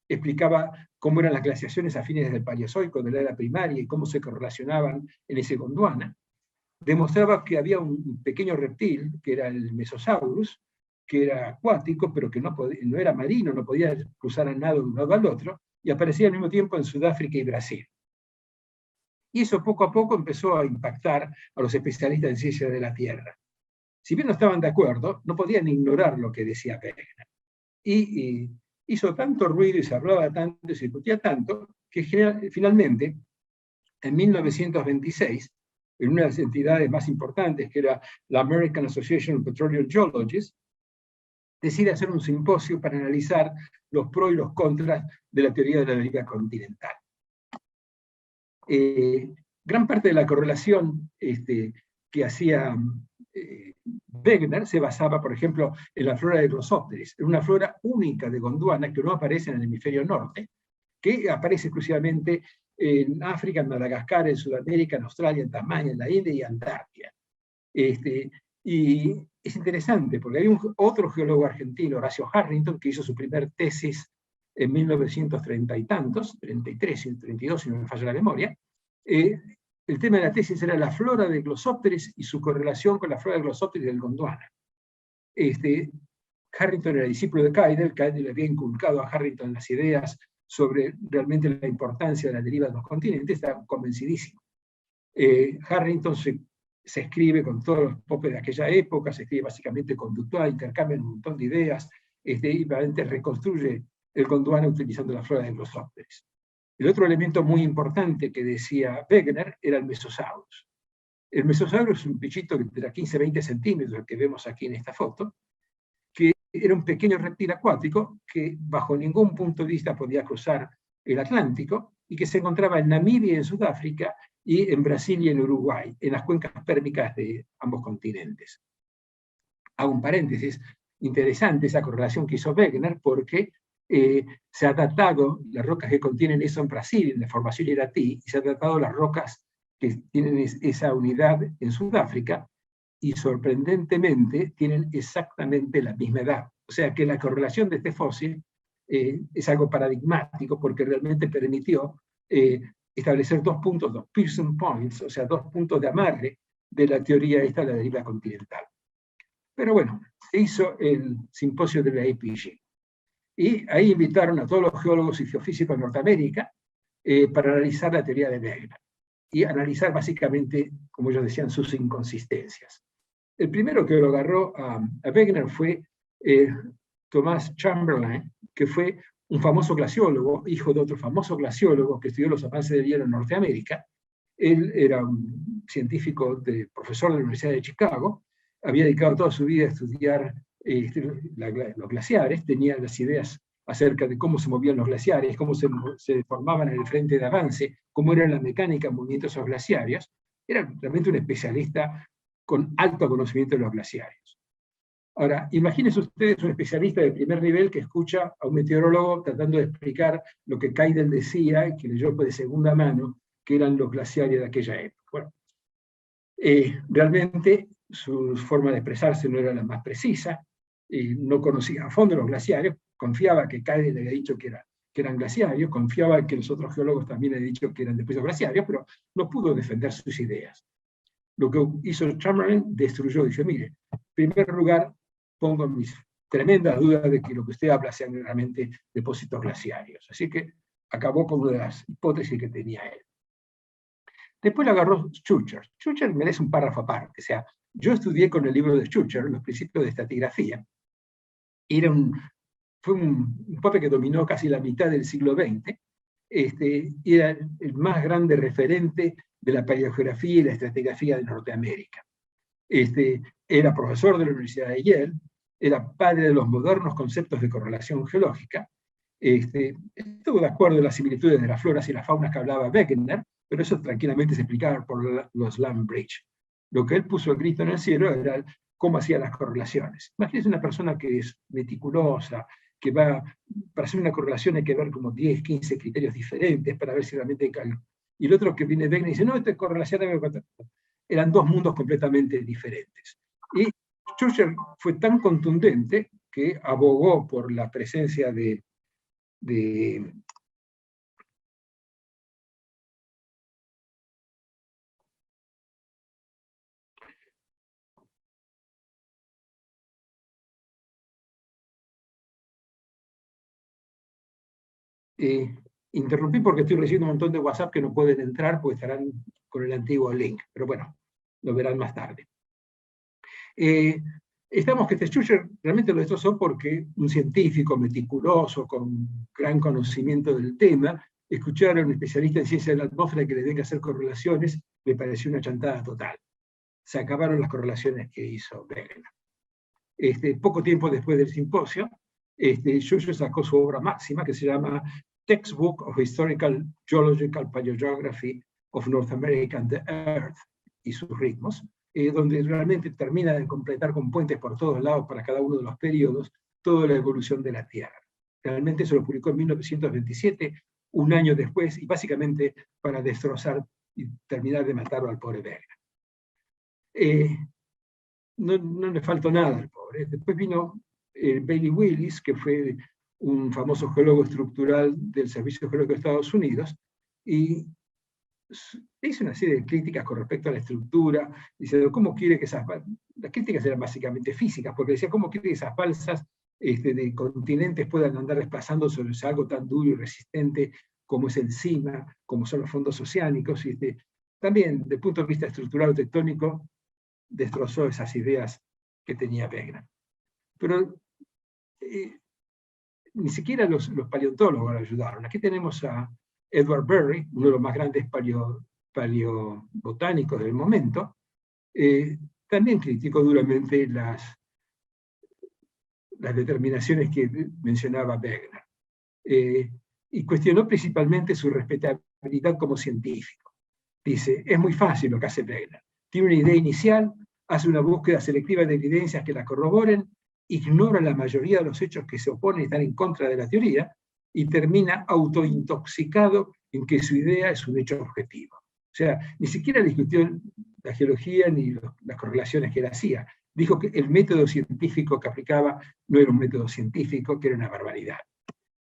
[SPEAKER 3] explicaba cómo eran las glaciaciones a fines del Paleozoico, de la era primaria, y cómo se correlacionaban en ese Gondwana. Demostraba que había un pequeño reptil, que era el Mesosaurus, que era acuático, pero que no era marino, no podía cruzar a nado de un lado al otro, y aparecía al mismo tiempo en Sudáfrica y Brasil. Y eso poco a poco empezó a impactar a los especialistas en ciencia de la Tierra. Si bien no estaban de acuerdo, no podían ignorar lo que decía Wegener. Y hizo tanto ruido y se hablaba tanto y se discutía tanto, que finalmente, en 1926, en una de las entidades más importantes, que era la American Association of Petroleum Geologists, decide hacer un simposio para analizar los pros y los contras de la teoría de la deriva continental. Gran parte de la correlación que hacía Wegener se basaba, por ejemplo, en la flora de Glossopteris, en una flora única de Gondwana que no aparece en el hemisferio norte, que aparece exclusivamente en África, en Madagascar, en Sudamérica, en Australia, en Tasmania, en la India y Antártida. Y es interesante, porque hay otro geólogo argentino, Horacio Harrington, que hizo su primer tesis en 1930 y tantos, 33, 32, si no me falla la memoria. El tema de la tesis era la flora de Glossopteris y su correlación con la flora de Glossopteris del Gondwana. Harrington era discípulo de Keidel, Keidel le había inculcado a Harrington las ideas sobre realmente la importancia de la deriva de los continentes, estaba convencidísimo. Harrington se escribe con todos los popes de aquella época, se escribe básicamente conductual, intercambia un montón de ideas, y realmente reconstruye el Gondwana utilizando la flora de Glossopteris. El otro elemento muy importante que decía Wegener era el Mesosaurus. El Mesosaurus es un bichito de 15-20 centímetros, el que vemos aquí en esta foto, que era un pequeño reptil acuático que bajo ningún punto de vista podía cruzar el Atlántico y que se encontraba en Namibia y en Sudáfrica y en Brasil y en Uruguay, en las cuencas pérmicas de ambos continentes. Hago un paréntesis, interesante esa correlación que hizo Wegener porque se ha datado las rocas que contienen eso en Brasil, en la formación Iratí, y se ha datado las rocas que tienen esa unidad en Sudáfrica, y sorprendentemente tienen exactamente la misma edad. O sea que la correlación de este fósil es algo paradigmático porque realmente permitió establecer dos puntos, dos Pearson points, o sea, dos puntos de amarre de la teoría esta de la deriva continental. Pero bueno, se hizo el simposio de la APG. Y ahí invitaron a todos los geólogos y geofísicos de Norteamérica para analizar la teoría de Wegener. Y analizar básicamente, como ellos decían, sus inconsistencias. El primero que lo agarró a Wegener fue Thomas Chamberlain, que fue un famoso glaciólogo, hijo de otro famoso glaciólogo que estudió los avances del hielo en Norteamérica. Él era un científico, profesor de la Universidad de Chicago, había dedicado toda su vida a estudiar los glaciares, tenía las ideas acerca de cómo se movían los glaciares, cómo se formaban en el frente de avance, cómo era la mecánica en movimientos glaciarios. Era realmente un especialista con alto conocimiento de los glaciares. Ahora, imagínense ustedes un especialista de primer nivel que escucha a un meteorólogo tratando de explicar lo que Keidel decía, que leyó de segunda mano, que eran los glaciares de aquella época. Bueno, realmente su forma de expresarse no era la más precisa, no conocía a fondo los glaciares, confiaba que Keidel le había dicho que eran glaciarios, confiaba que los otros geólogos también habían dicho que eran después glaciarios, pero no pudo defender sus ideas. Lo que hizo Chamberlain, destruyó, dice, mire, en primer lugar, pongo mis tremendas dudas de que lo que usted habla sean realmente depósitos glaciarios. Así que acabó con una de las hipótesis que tenía él. Después lo agarró Schucher. Schucher merece un párrafo aparte. O sea, yo estudié con el libro de Schucher, Los principios de estratigrafía. Fue un papel que dominó casi la mitad del siglo XX. Era el más grande referente de la paleogeografía y la estratigrafía de Norteamérica. Era profesor de la Universidad de Yale, era padre de los modernos conceptos de correlación geológica. Estuvo de acuerdo en las similitudes de las floras y las faunas que hablaba Wegener, pero eso tranquilamente se explicaba por los Lambridge. Lo que él puso el grito en el cielo era cómo hacía las correlaciones. Imagínense una persona que es meticulosa, que va, para hacer una correlación hay que ver como 10, 15 criterios diferentes para ver si realmente calcula. Y el otro que viene Wegener y dice, no, esta correlación eran dos mundos completamente diferentes. Y Schucher fue tan contundente que abogó por la presencia interrumpí porque estoy recibiendo un montón de WhatsApp que no pueden entrar porque estarán con el antiguo link, pero bueno, lo verán más tarde. Estamos que Schucher realmente lo destrozó porque un científico meticuloso, con gran conocimiento del tema, escuchar a un especialista en ciencia de la atmósfera que le venga a hacer correlaciones, le pareció una chantada total. Se acabaron las correlaciones que hizo Wegener. Poco tiempo después del simposio, Schucher sacó su obra máxima que se llama Textbook of Historical Geological Paleogeography of North America and the Earth y sus ritmos, donde realmente termina de completar con puentes por todos lados para cada uno de los periodos toda la evolución de la Tierra. Realmente se lo publicó en 1927, un año después, y básicamente para destrozar y terminar de matarlo al pobre Wegener. No le faltó nada al pobre. Después vino Bailey Willis, que fue un famoso geólogo estructural del Servicio Geológico de Estados Unidos, y hizo una serie de críticas con respecto a la estructura, diciendo cómo quiere que las críticas eran básicamente físicas, porque decía cómo quiere que esas balsas de continentes puedan andar desplazando sobre algo tan duro y resistente como es el CIMA, como son los fondos oceánicos, y también, desde el punto de vista estructural o tectónico, destrozó esas ideas que tenía Wegener. Pero ni siquiera los paleontólogos lo ayudaron. Aquí tenemos a Edward Berry, uno de los más grandes paleobotánicos del momento, también criticó duramente las determinaciones que mencionaba Wegener, y cuestionó principalmente su respetabilidad como científico. Dice, es muy fácil lo que hace Wegener. Tiene una idea inicial, hace una búsqueda selectiva de evidencias que la corroboren, ignora la mayoría de los hechos que se oponen y están en contra de la teoría, y termina autointoxicado en que su idea es un hecho objetivo. O sea, ni siquiera discutió la geología ni las correlaciones que él hacía. Dijo que el método científico que aplicaba no era un método científico, que era una barbaridad.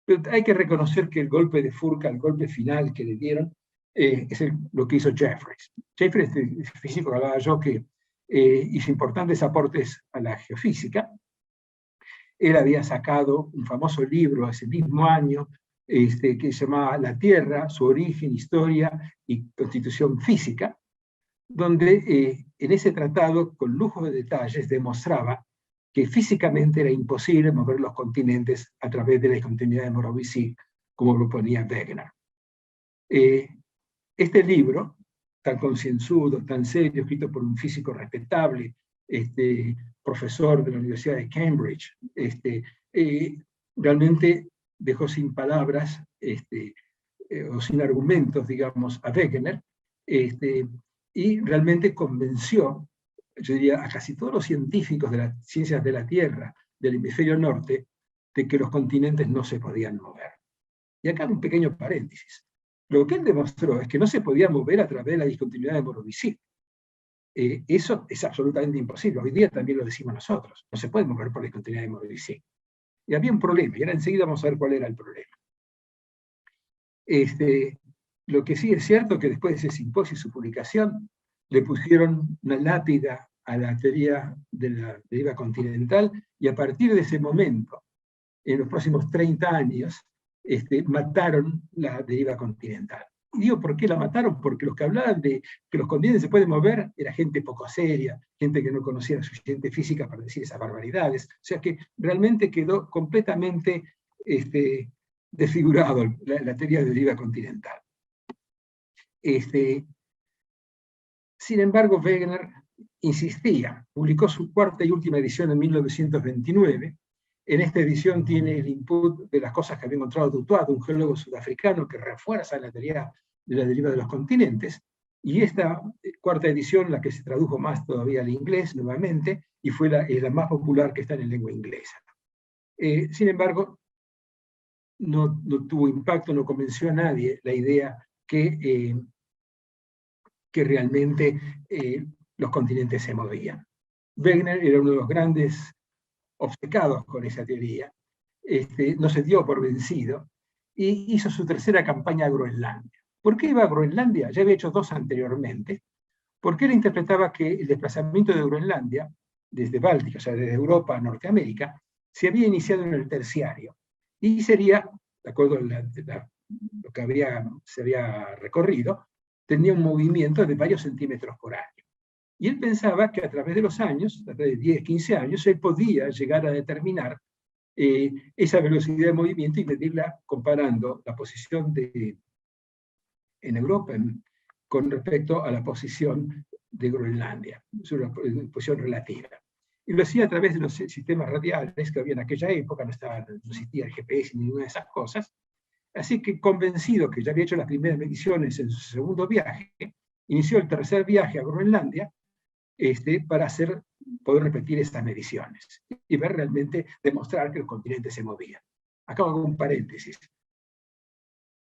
[SPEAKER 3] Pero hay que reconocer que el golpe de Furka, el golpe final que le dieron, es lo que hizo Jeffreys. Jeffreys, el físico que hablaba yo, que hizo importantes aportes a la geofísica. Él había sacado un famoso libro ese mismo año, que se llamaba La Tierra, su origen, historia y constitución física, donde en ese tratado, con lujo de detalles, demostraba que físicamente era imposible mover los continentes a través de la discontinuidad de Morovici, como lo ponía Wegener. Este libro, tan concienzudo, tan serio, escrito por un físico respetable, profesor de la Universidad de Cambridge, realmente dejó sin palabras o sin argumentos, digamos, a Wegener, y realmente convenció, yo diría, a casi todos los científicos de las ciencias de la Tierra, del hemisferio norte, de que los continentes no se podían mover. Y acá un pequeño paréntesis. Lo que él demostró es que no se podía mover a través de la discontinuidad de Morovici. Eso es absolutamente imposible. Hoy día también lo decimos nosotros. No se puede mover por la discontinuidad de Morovici. Y había un problema, y ahora enseguida vamos a ver cuál era el problema. Lo que sí es cierto que después de ese simposio y su publicación, le pusieron una lápida a la teoría de la deriva continental, y a partir de ese momento, en los próximos 30 años, mataron la deriva continental. Y digo, ¿por qué la mataron? Porque los que hablaban de que los continentes se pueden mover era gente poco seria, gente que no conocía la suficiente física para decir esas barbaridades. O sea que realmente quedó completamente desfigurado la teoría de deriva continental. Sin embargo, Wegener insistía, publicó su cuarta y última edición en 1929. En esta edición tiene el input de las cosas que había encontrado Dutoit, un geólogo sudafricano que refuerza la teoría de la deriva de los continentes, y esta cuarta edición, la que se tradujo más todavía al inglés nuevamente, y fue la más popular que está en lengua inglesa. Sin embargo, no tuvo impacto, no convenció a nadie la idea que realmente los continentes se movían. Wegener era uno de los grandes obcecados con esa teoría, no se dio por vencido, y hizo su tercera campaña a Groenlandia. ¿Por qué iba a Groenlandia? Ya había hecho dos anteriormente, porque él interpretaba que el desplazamiento de Groenlandia, desde Báltica, o sea, desde Europa a Norteamérica, se había iniciado en el terciario, y sería, de acuerdo a lo que se había recorrido, tenía un movimiento de varios centímetros por año. Y él pensaba que a través de los años, a través de 10, 15 años, él podía llegar a determinar esa velocidad de movimiento y medirla comparando la posición en Europa con respecto a la posición de Groenlandia, una posición relativa. Y lo hacía a través de los sistemas radiales que había en aquella época, no existía el GPS ni ninguna de esas cosas. Así que, convencido que ya había hecho las primeras mediciones en su segundo viaje, inició el tercer viaje a Groenlandia, para poder repetir estas mediciones y ver realmente, demostrar que los continentes se movían. Acá hago un paréntesis.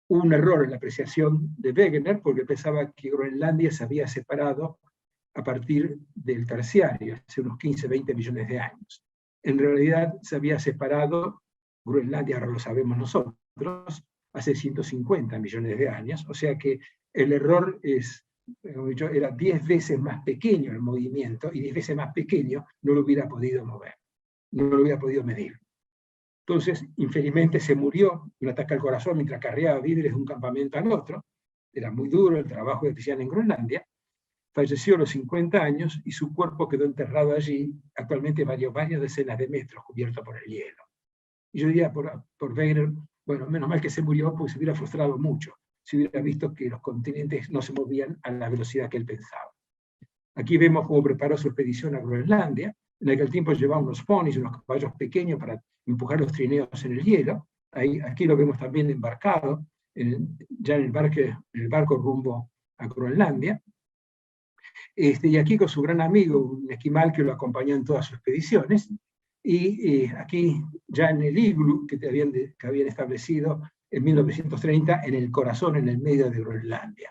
[SPEAKER 3] Hubo un error en la apreciación de Wegener porque pensaba que Groenlandia se había separado a partir del terciario, hace unos 15, 20 millones de años. En realidad se había separado Groenlandia, ahora lo sabemos nosotros, hace 150 millones de años, o sea que el error era 10 veces más pequeño el movimiento, y 10 veces más pequeño no lo hubiera podido mover, no lo hubiera podido medir. Entonces, infelizmente se murió de un ataque al corazón mientras cargaba víveres de un campamento al otro. Era muy duro el trabajo que hacían en Groenlandia. Falleció a los 50 años y su cuerpo quedó enterrado allí, actualmente varias decenas de metros, cubierto por el hielo. Y yo diría por Wegener, bueno, menos mal que se murió porque se hubiera frustrado mucho si hubiera visto que los continentes no se movían a la velocidad que él pensaba. Aquí vemos cómo preparó su expedición a Groenlandia. En aquel tiempo llevaba unos ponis, unos caballos pequeños para empujar los trineos en el hielo. Aquí lo vemos también embarcado, ya en el barco rumbo a Groenlandia. Y aquí con su gran amigo, un esquimal que lo acompañó en todas sus expediciones. Y aquí ya en el iglú que habían establecido en 1930 en el corazón, en el medio de Groenlandia.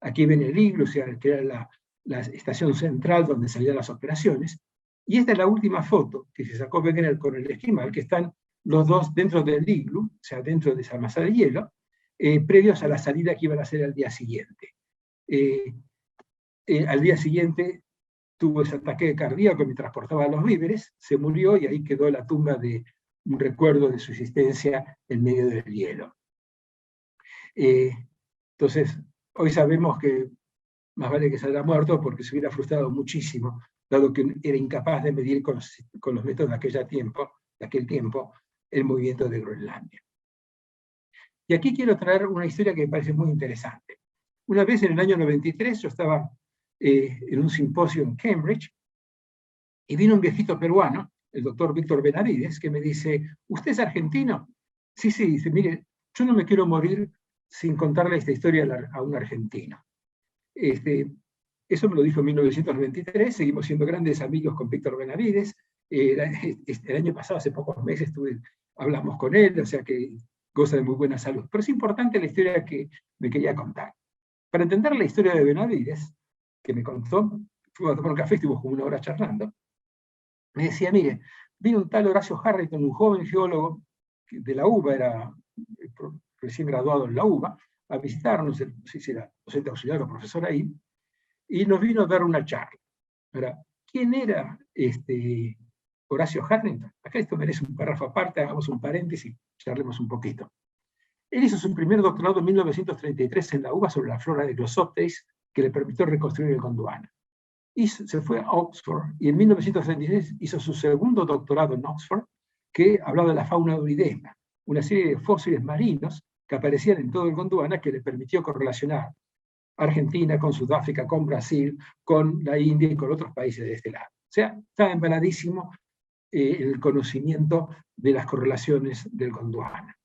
[SPEAKER 3] Aquí ven el iglú, o sea, que era la estación central donde salían las operaciones. Y esta es la última foto que se sacó Wegener con el esquimal, que están los dos dentro del iglú, o sea, dentro de esa masa de hielo, previos a la salida que iban a hacer al día siguiente. Al día siguiente tuvo ese ataque cardíaco mientras transportaba los víveres, se murió y ahí quedó la tumba de un recuerdo de su existencia en medio del hielo. Entonces, hoy sabemos que más vale que se haya muerto porque se hubiera frustrado muchísimo, dado que era incapaz de medir con los métodos de aquel tiempo el movimiento de Groenlandia. Y aquí quiero traer una historia que me parece muy interesante. Una vez en el año 93 yo estaba en un simposio en Cambridge y vino un viejito peruano, el doctor Víctor Benavides, que me dice, ¿usted es argentino? Sí, sí, dice, mire, yo no me quiero morir sin contarle esta historia a un argentino. Eso me lo dijo en 1993, seguimos siendo grandes amigos con Víctor Benavides. El año pasado, hace pocos meses, hablamos con él, o sea que goza de muy buena salud. Pero es importante la historia que me quería contar. Para entender la historia de Benavides, que me contó, fuimos a tomar un café, estuvimos como 1 hora charlando, me decía, mire, vino un tal Horacio Harrington, un joven geólogo de la UBA, era recién graduado en la UBA, a visitarnos, no sé si era docente auxiliar o profesor ahí, y nos vino a dar una charla. Ahora, ¿quién era Horacio Harrington? Acá esto merece un párrafo aparte, hagamos un paréntesis, charlemos un poquito. Él hizo su primer doctorado en 1933 en la UBA sobre la flora de Glossopteris, que le permitió reconstruir el Gondwana. Y se fue a Oxford, y en 1936 hizo su segundo doctorado en Oxford, que hablaba de la fauna euridema, una serie de fósiles marinos que aparecían en todo el Gondwana que le permitió correlacionar Argentina con Sudáfrica, con Brasil, con la India y con otros países de este lado. O sea, estaba embaladísimo el conocimiento de las correlaciones del Gondwana.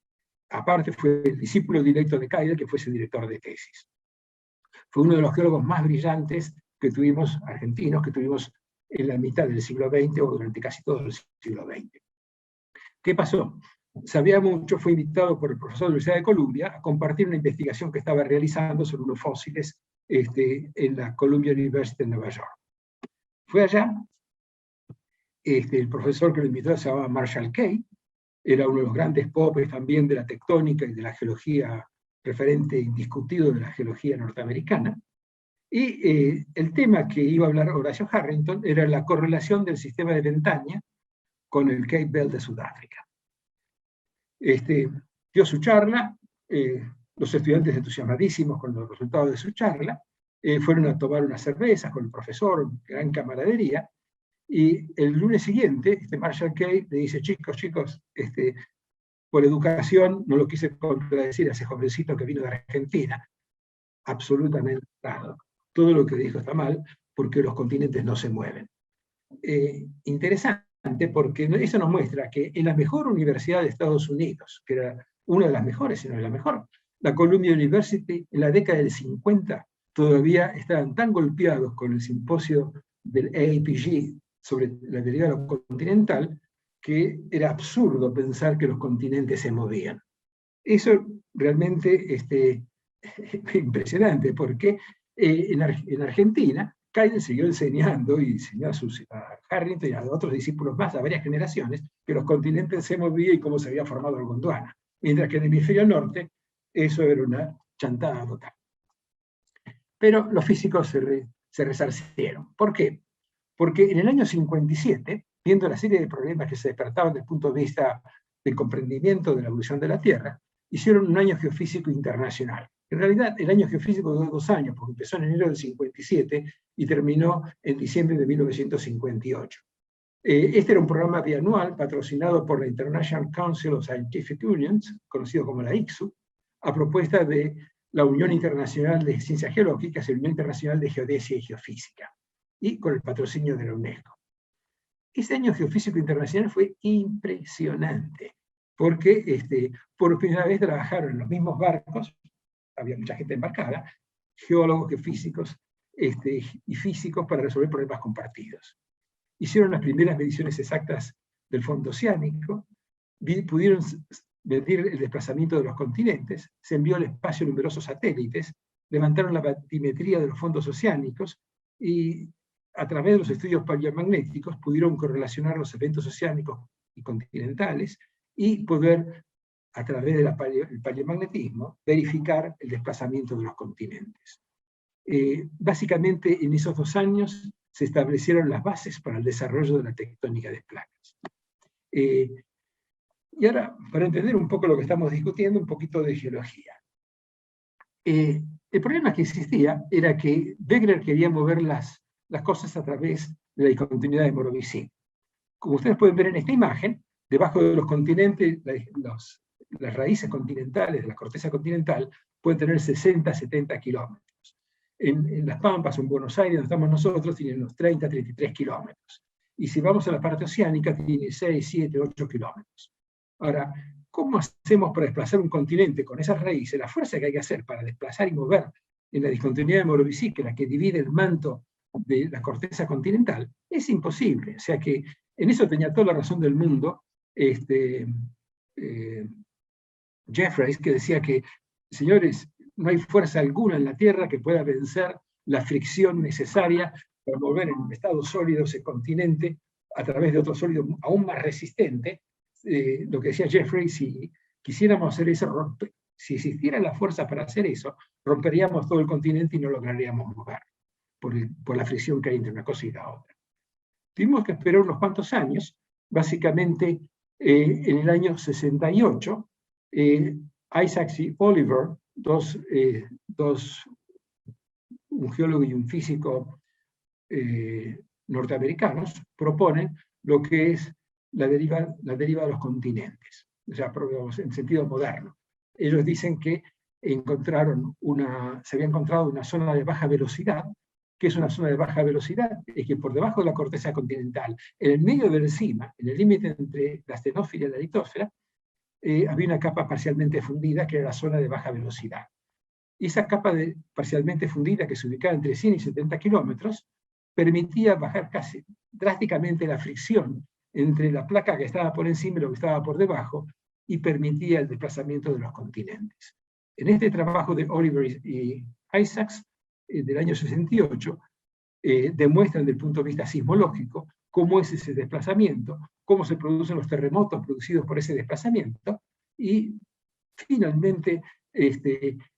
[SPEAKER 3] Aparte fue el discípulo directo de Keitel, que fue su director de tesis. Fue uno de los geólogos más brillantes que tuvimos, argentinos, que tuvimos en la mitad del siglo XX o durante casi todo el siglo XX. ¿Qué pasó? Sabía mucho, fue invitado por el profesor de la Universidad de Columbia a compartir una investigación que estaba realizando sobre unos fósiles en la Columbia University en Nueva York. Fue allá, el profesor que lo invitó se llamaba Marshall Kay, era uno de los grandes popes también de la tectónica y de la geología, referente indiscutido de la geología norteamericana, y el tema que iba a hablar Horacio Harrington era la correlación del sistema de Bretaña con el Cape Bell de Sudáfrica. Dio su charla, los estudiantes entusiasmadísimos con los resultados de su charla, fueron a tomar unas cervezas con el profesor, gran camaradería, y el lunes siguiente, Marshall Kay le dice, chicos, por educación, no lo quise contradecir a ese jovencito que vino de Argentina, absolutamente claro. Todo lo que dijo está mal, porque los continentes no se mueven. Interesante, porque eso nos muestra que en la mejor universidad de Estados Unidos, que era una de las mejores, si no la mejor, la Columbia University, en la década del 50, todavía estaban tan golpeados con el simposio del AAPG sobre la teoría continental, que era absurdo pensar que los continentes se movían. Eso realmente es impresionante, porque en Argentina, Keitel siguió enseñando y enseñó a Harrington y a otros discípulos más, a varias generaciones, que los continentes se movían y cómo se había formado el Gondwana. Mientras que en el hemisferio norte, eso era una chantada total. Pero los físicos se resarcieron. ¿Por qué? Porque en el año 57, viendo la serie de problemas que se despertaban desde el punto de vista del comprendimiento de la evolución de la Tierra, hicieron un año geofísico internacional. En realidad, el año geofísico duró 2 años, porque empezó en enero del 57 y terminó en diciembre de 1958. Este era un programa bianual patrocinado por la International Council of Scientific Unions, conocido como la ICSU, a propuesta de la Unión Internacional de Ciencias Geológicas y la Unión Internacional de Geodesia y Geofísica, y con el patrocinio de la UNESCO. Ese año geofísico internacional fue impresionante, porque por primera vez trabajaron en los mismos barcos, había mucha gente embarcada, geólogos, geofísicos y físicos para resolver problemas compartidos. Hicieron las primeras mediciones exactas del fondo oceánico, pudieron medir el desplazamiento de los continentes, se envió al espacio numerosos satélites, levantaron la batimetría de los fondos oceánicos y a través de los estudios paleomagnéticos pudieron correlacionar los eventos oceánicos y continentales y poder, a través del paleomagnetismo, verificar el desplazamiento de los continentes. Básicamente, en esos 2 años se establecieron las bases para el desarrollo de la tectónica de placas. Y ahora, para entender un poco lo que estamos discutiendo, un poquito de geología. El problema que existía era que Wegener quería mover las cosas a través de la discontinuidad de Morovici. Como ustedes pueden ver en esta imagen, debajo de los continentes, las raíces continentales de la corteza continental pueden tener 60, 70 kilómetros. En Las Pampas o en Buenos Aires, donde estamos nosotros, tienen unos 30, 33 kilómetros. Y si vamos a la parte oceánica, tiene 6, 7, 8 kilómetros. Ahora, ¿cómo hacemos para desplazar un continente con esas raíces? La fuerza que hay que hacer para desplazar y mover en la discontinuidad de Morovici, que es la que divide el manto de la corteza continental, es imposible. O sea que en eso tenía toda la razón del mundo Jeffreys, que decía que, señores, no hay fuerza alguna en la Tierra que pueda vencer la fricción necesaria para mover en un estado sólido ese continente a través de otro sólido aún más resistente. Lo que decía Jeffreys, si quisiéramos hacer eso, si existiera la fuerza para hacer eso, romperíamos todo el continente y no lograríamos mover, por la fricción que hay entre una cosa y la otra. Tuvimos que esperar unos cuantos años, básicamente en el año 68, Isaacs y Oliver, un geólogo y un físico norteamericanos, proponen lo que es la deriva de los continentes, o sea, en sentido moderno. Ellos dicen que se había encontrado una zona de baja velocidad. ¿Qué es una zona de baja velocidad? Es que por debajo de la corteza continental, en el medio de la cima, en el límite entre la astenósfera y la litósfera, había una capa parcialmente fundida que era la zona de baja velocidad. Y esa capa parcialmente fundida, que se ubicaba entre 100 y 70 kilómetros, permitía bajar casi drásticamente la fricción entre la placa que estaba por encima y lo que estaba por debajo, y permitía el desplazamiento de los continentes. En este trabajo de Oliver y Isaacs, del año 68, demuestran desde el punto de vista sismológico cómo es ese desplazamiento, cómo se producen los terremotos producidos por ese desplazamiento, y finalmente,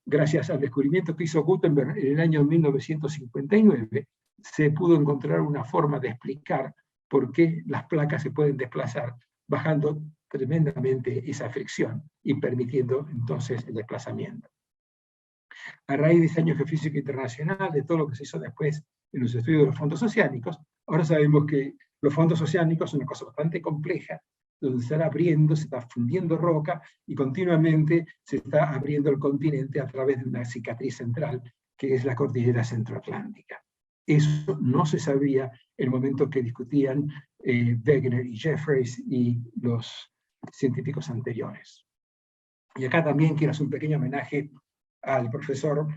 [SPEAKER 3] gracias al descubrimiento que hizo Gutenberg en el año 1959, se pudo encontrar una forma de explicar por qué las placas se pueden desplazar bajando tremendamente esa fricción y permitiendo entonces el desplazamiento. A raíz de ese año de geofísica internacional, de todo lo que se hizo después en los estudios de los fondos oceánicos, ahora sabemos que los fondos oceánicos son una cosa bastante compleja, donde se está abriendo, se está fundiendo roca y continuamente se está abriendo el continente a través de una cicatriz central, que es la cordillera centroatlántica. Eso no se sabía en el momento que discutían Wegener y Jeffreys y los científicos anteriores. Y acá también quiero hacer un pequeño homenaje al profesor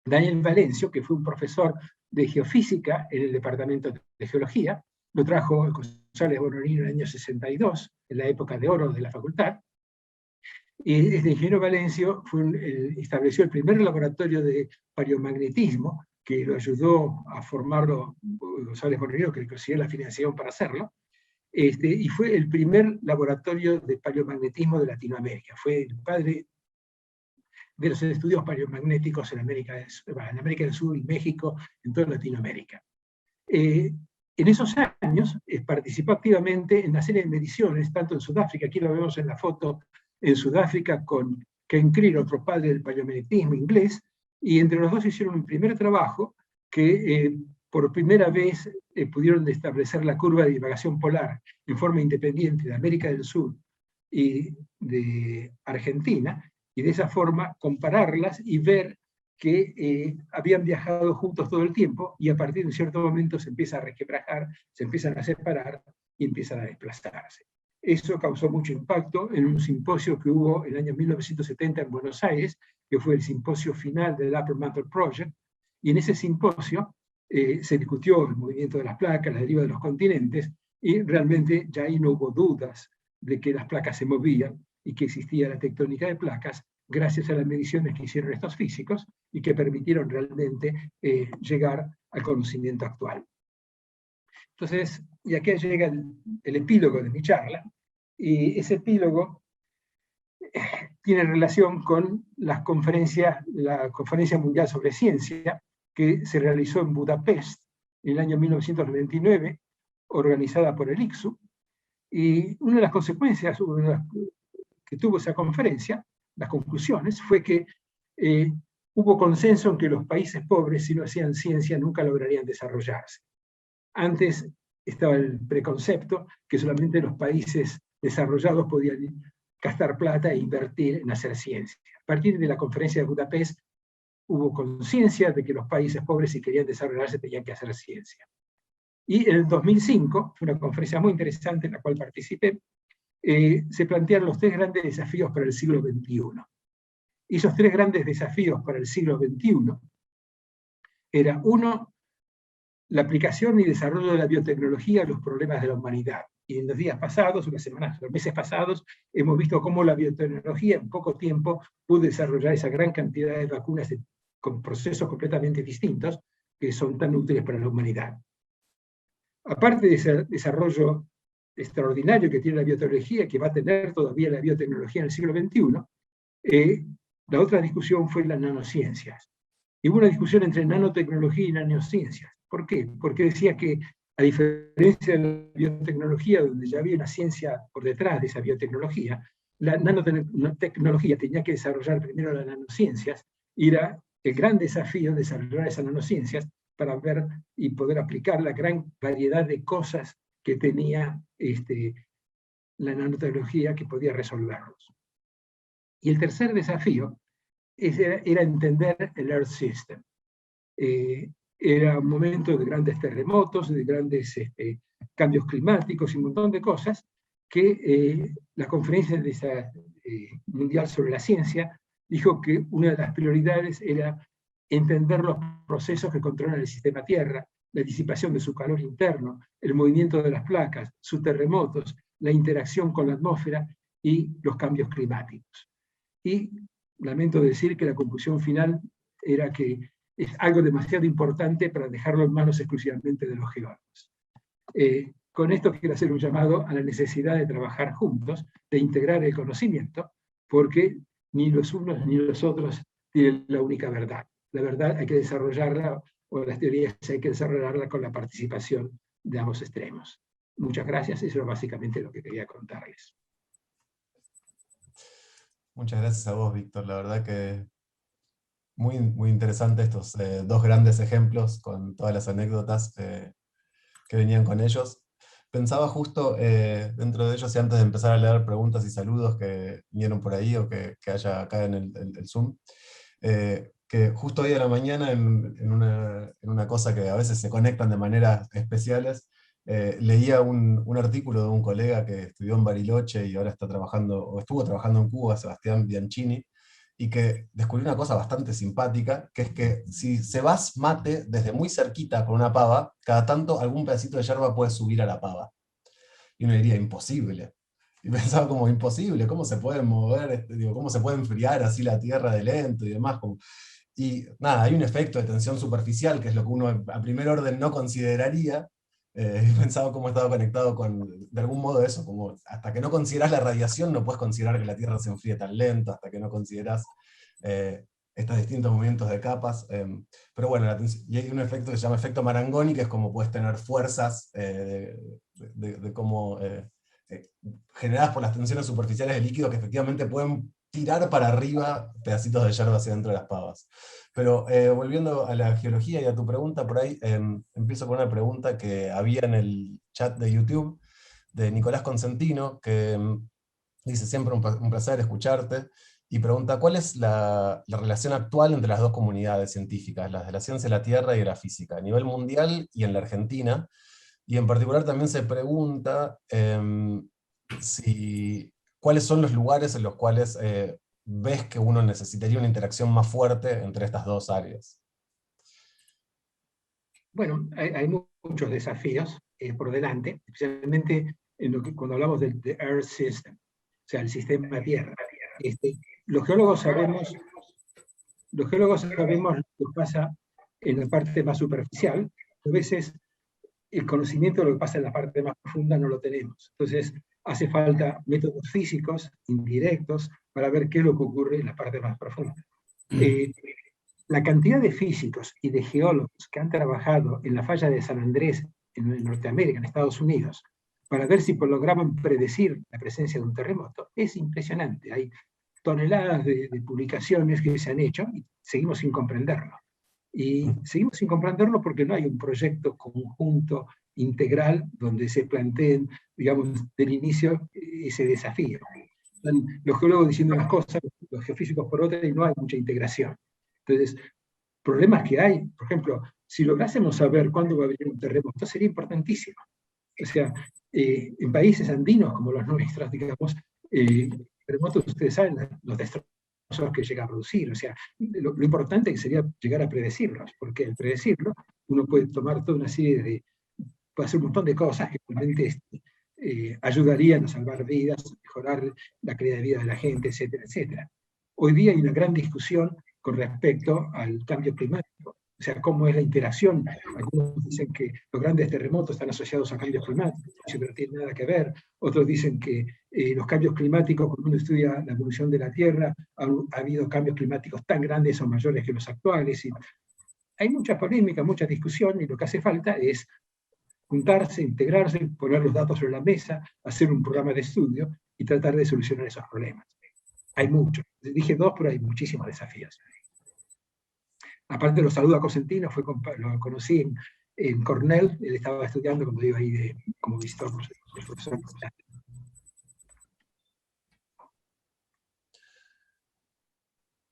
[SPEAKER 3] Daniel Valencio, que fue un profesor de geofísica en el departamento de geología. Lo trajo González Bonorini en el año 62, en la época de oro de la facultad. Y este ingeniero Valencio estableció el primer laboratorio de paleomagnetismo, que lo ayudó a formarlo González Bonorini, que consiguió la financiación para hacerlo. Y fue el primer laboratorio de paleomagnetismo de Latinoamérica. Fue el padre de los estudios paleomagnéticos en América del Sur y México, en toda Latinoamérica. En esos años participó activamente en una serie de mediciones, tanto en Sudáfrica, aquí lo vemos en la foto, en Sudáfrica con Ken Creel, otro padre del paleomagnetismo inglés, y entre los dos hicieron un primer trabajo que por primera vez pudieron establecer la curva de divagación polar en forma independiente de América del Sur y de Argentina, y de esa forma compararlas y ver que habían viajado juntos todo el tiempo, y a partir de un cierto momento se empieza a resquebrajar, se empiezan a separar y empiezan a desplazarse. Eso causó mucho impacto en un simposio que hubo en el año 1970 en Buenos Aires, que fue el simposio final del Upper Mantle Project, y en ese simposio se discutió el movimiento de las placas, la deriva de los continentes, y realmente ya ahí no hubo dudas de que las placas se movían y que existía la tectónica de placas, gracias a las mediciones que hicieron estos físicos y que permitieron realmente llegar al conocimiento actual. Entonces, y aquí llega el epílogo de mi charla, y ese epílogo tiene relación con la Conferencia Mundial sobre Ciencia, que se realizó en Budapest en el año 1999, organizada por el ICSU, y una de las consecuencias que tuvo esa conferencia, las conclusiones, fue que hubo consenso en que los países pobres, si no hacían ciencia, nunca lograrían desarrollarse. Antes estaba el preconcepto que solamente los países desarrollados podían gastar plata e invertir en hacer ciencia. A partir de la conferencia de Budapest hubo conciencia de que los países pobres, si querían desarrollarse, tenían que hacer ciencia. Y en el 2005, fue una conferencia muy interesante en la cual participé, se plantearon los 3 grandes desafíos para el siglo XXI. Y esos 3 grandes desafíos para el siglo XXI era, 1, la aplicación y desarrollo de la biotecnología a los problemas de la humanidad. Y en los días pasados, unas semanas, los meses pasados, hemos visto cómo la biotecnología en poco tiempo pudo desarrollar esa gran cantidad de vacunas con procesos completamente distintos que son tan útiles para la humanidad. Aparte de ese desarrollo extraordinario que tiene la biotecnología, que va a tener todavía la biotecnología en el siglo XXI, la otra discusión fue las nanociencias. Y hubo una discusión entre nanotecnología y nanociencias. ¿Por qué? Porque decía que, a diferencia de la biotecnología, donde ya había una ciencia por detrás de esa biotecnología, la nanotecnología tenía que desarrollar primero las nanociencias, y era el gran desafío desarrollar esas nanociencias para ver y poder aplicar la gran variedad de cosas que tenía la nanotecnología que podía resolverlos. Y el tercer desafío era entender el Earth System. Era un momento de grandes terremotos, de grandes cambios climáticos y un montón de cosas que la conferencia de esa, mundial sobre la ciencia dijo que una de las prioridades era entender los procesos que controlan el sistema Tierra, la disipación de su calor interno, el movimiento de las placas, sus terremotos, la interacción con la atmósfera y los cambios climáticos. Y lamento decir que la conclusión final era que es algo demasiado importante para dejarlo en manos exclusivamente de los geólogos. Con esto quiero hacer un llamado a la necesidad de trabajar juntos, de integrar el conocimiento, porque ni los unos ni los otros tienen la única verdad. La verdad hay que desarrollarla, o las teorías hay que desarrollarla con la participación de ambos extremos. Muchas gracias, eso es básicamente lo que quería contarles.
[SPEAKER 1] Muchas gracias a vos, Víctor. La verdad que muy, muy interesante estos 2 grandes ejemplos con todas las anécdotas que venían con ellos. Pensaba justo dentro de ellos, y antes de empezar a leer preguntas y saludos que vinieron por ahí o que haya acá en el Zoom, que justo hoy a la mañana en una cosa que a veces se conectan de maneras especiales, leía un artículo de un colega que estudió en Bariloche y ahora está trabajando, o estuvo trabajando en Cuba, Sebastián Bianchini, y que descubrió una cosa bastante simpática, que es que si cebás mate desde muy cerquita con una pava, cada tanto algún pedacito de yerba puede subir a la pava. Y uno diría, imposible. Y pensaba como, imposible, ¿cómo se puede mover, cómo se puede enfriar así la tierra de lento y demás? Y nada, hay un efecto de tensión superficial, que es lo que uno a primer orden no consideraría. He pensado cómo estaba conectado con, de algún modo, eso, como hasta que no consideras la radiación no puedes considerar que la Tierra se enfríe tan lento, hasta que no consideras estos distintos movimientos de capas. Pero bueno, y hay un efecto que se llama efecto Marangoni, que es como puedes tener fuerzas de cómo generadas por las tensiones superficiales del líquido que efectivamente pueden tirar para arriba pedacitos de yerba hacia dentro de las pavas. Pero volviendo a la geología y a tu pregunta, por ahí empiezo con una pregunta que había en el chat de YouTube de Nicolás Consentino, que dice: siempre un placer escucharte, y pregunta: ¿cuál es la relación actual entre las 2 comunidades científicas, las de la ciencia de la Tierra y de la física, a nivel mundial y en la Argentina? Y en particular también se pregunta cuáles son los lugares en los cuales ves que uno necesitaría una interacción más fuerte entre estas 2 áreas.
[SPEAKER 3] Bueno, hay muchos desafíos por delante, especialmente cuando hablamos del Earth System, o sea, el sistema Tierra. Los geólogos sabemos lo que pasa en la parte más superficial. A veces el conocimiento de lo que pasa en la parte más profunda no lo tenemos. Entonces, hace falta métodos físicos, indirectos, para ver qué es lo que ocurre en la parte más profunda. La cantidad de físicos y de geólogos que han trabajado en la falla de San Andrés, en Norteamérica, en Estados Unidos, para ver si lograban predecir la presencia de un terremoto, es impresionante. Hay toneladas de publicaciones que se han hecho y seguimos sin comprenderlo. Y seguimos sin comprenderlo porque no hay un proyecto conjunto, integral, donde se planteen, digamos, del inicio ese desafío. Están los geólogos diciendo unas cosas, los geofísicos por otras, y no hay mucha integración. Entonces, problemas que hay, por ejemplo, si lográsemos saber cuándo va a venir un terremoto, sería importantísimo. O sea, en países andinos como los nuestros, digamos, terremotos, ustedes saben, los destrozos que llega a producir. O sea, lo importante sería llegar a predecirlos, porque al predecirlo, uno puede tomar toda una serie de, puede hacer un montón de cosas que realmente ayudarían a salvar vidas, a mejorar la calidad de vida de la gente, etcétera, etcétera. Hoy día hay una gran discusión con respecto al cambio climático. O sea, cómo es la interacción. Algunos dicen que los grandes terremotos están asociados a cambios climáticos, eso no tiene nada que ver. Otros dicen que los cambios climáticos, cuando uno estudia la evolución de la Tierra, ha habido cambios climáticos tan grandes o mayores que los actuales. Y hay mucha polémica, mucha discusión, y lo que hace falta es juntarse, integrarse, poner los datos sobre la mesa, hacer un programa de estudio y tratar de solucionar esos problemas. Hay muchos. Dije dos, pero hay muchísimos desafíos. Aparte lo saludo a Cosentino, lo conocí en Cornell, él estaba estudiando cuando iba ahí como visitor profesor.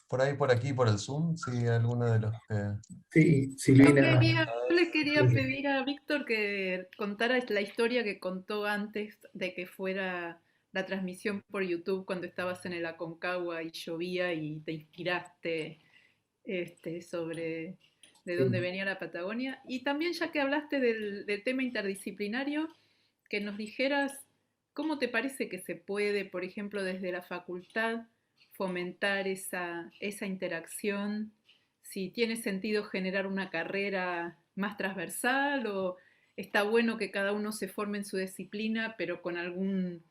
[SPEAKER 1] Por ahí, por aquí, por el Zoom, si alguno de los que...
[SPEAKER 2] Sí, Silvina.
[SPEAKER 4] Yo le quería pedir a Víctor que contara la historia que contó antes de que fuera la transmisión por YouTube cuando estabas en el Aconcagua y llovía y te inspiraste sobre de dónde venía la Patagonia. Y también, ya que hablaste del tema interdisciplinario, que nos dijeras cómo te parece que se puede, por ejemplo, desde la facultad, fomentar esa interacción, si tiene sentido generar una carrera más transversal o está bueno que cada uno se forme en su disciplina, pero con algún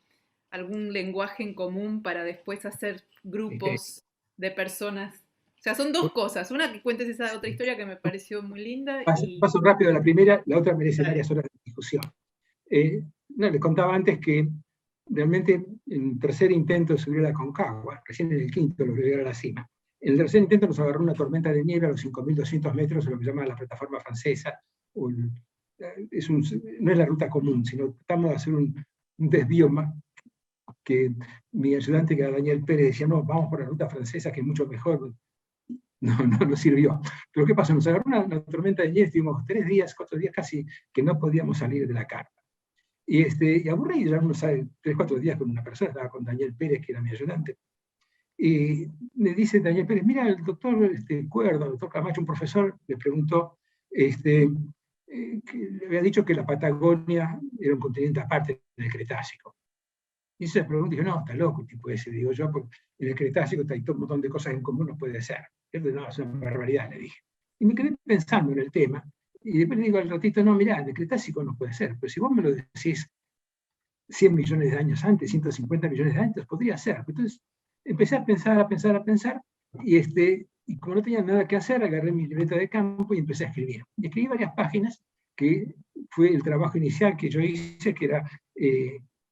[SPEAKER 4] lenguaje en común para después hacer grupos de personas. O sea, son dos cosas. Una, que cuentes esa otra historia que me pareció muy linda.
[SPEAKER 3] Paso rápido a la primera, la otra merece varias horas de discusión. Les contaba antes que realmente en el tercer intento de subir a la Aconcagua, recién en el quinto logré llegar a la cima. En el tercer intento nos agarró una tormenta de nieve a los 5.200 metros, en lo que llama la plataforma francesa. No es la ruta común, sino tratamos de hacer un desvío más, que mi ayudante, que era Daniel Pérez, decía, no, vamos por la ruta francesa, que es mucho mejor. No sirvió. Pero ¿qué pasó? Nos agarró una tormenta de nieve, estuvimos 4 días casi, que no podíamos salir de la carpa. Y aburrido, ya uno sabe, 3 o 4 días con una persona, estaba con Daniel Pérez, que era mi ayudante. Y me dice Daniel Pérez, mira, el doctor Cuerdo, el doctor Camacho, un profesor, le preguntó, que le había dicho que la Patagonia era un continente aparte del Cretácico. Y se preguntó, y dije, no, está loco el tipo ese, digo yo, porque en el Cretácico hay un montón de cosas en común, no puede ser. No, es una barbaridad, le dije. Y me quedé pensando en el tema, y después le digo al ratito, no, mirá, el Cretácico no puede ser, pero si vos me lo decís 100 millones de años antes, 150 millones de años antes, podría ser. Entonces empecé a pensar, y como no tenía nada que hacer, agarré mi libreta de campo y empecé a escribir. Y escribí varias páginas, que fue el trabajo inicial que yo hice, que era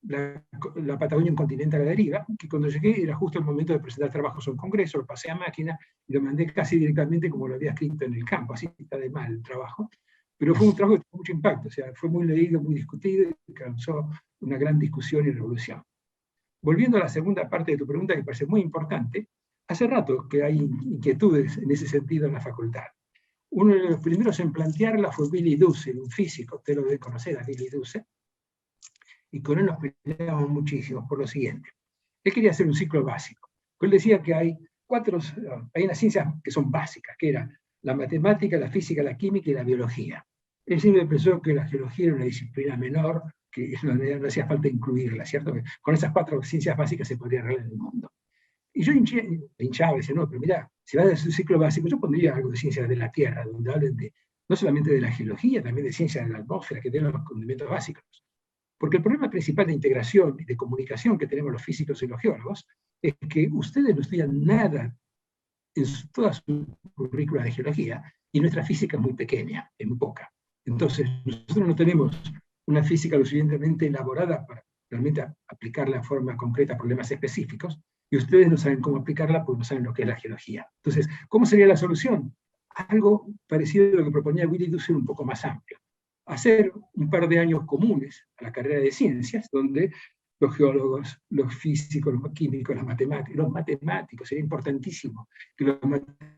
[SPEAKER 3] la Patagonia, un continente a la deriva, que cuando llegué era justo el momento de presentar trabajos a un congreso, lo pasé a máquina y lo mandé casi directamente como lo había escrito en el campo, así está de mal el trabajo, pero fue un trabajo que tuvo mucho impacto, o sea, fue muy leído, muy discutido y causó una gran discusión y revolución. Volviendo a la segunda parte de tu pregunta, que me parece muy importante, hace rato que hay inquietudes en ese sentido en la facultad. Uno de los primeros en plantearla fue Billy Dussel, un físico, usted lo debe conocer a Billy Dussel, y con él nos peleamos muchísimo por lo siguiente. Él quería hacer un ciclo básico. Él decía que hay unas ciencias que son básicas, que eran la matemática, la física, la química y la biología. Él siempre pensó que la geología era una disciplina menor, que no hacía falta incluirla, ¿cierto? Que con esas 4 ciencias básicas se podría arreglar el mundo. Y yo hinchaba y decía, no, pero mira, si vas a hacer un ciclo básico, yo pondría algo de ciencias de la Tierra, donde hablen de no solamente de la geología, también de ciencia de la atmósfera, que tienen los conocimientos básicos. Porque el problema principal de integración y de comunicación que tenemos los físicos y los geólogos es que ustedes no estudian nada en toda su currícula de geología, y nuestra física es muy pequeña, es muy poca. Entonces, nosotros no tenemos una física lo suficientemente elaborada para realmente aplicarla de forma concreta a problemas específicos, y ustedes no saben cómo aplicarla porque no saben lo que es la geología. Entonces, ¿cómo sería la solución? Algo parecido a lo que proponía Willy Dussel, un poco más amplio. Hacer un par de años comunes a la carrera de ciencias, donde los geólogos, los físicos, los químicos, los matemáticos, sería importantísimo que los matemáticos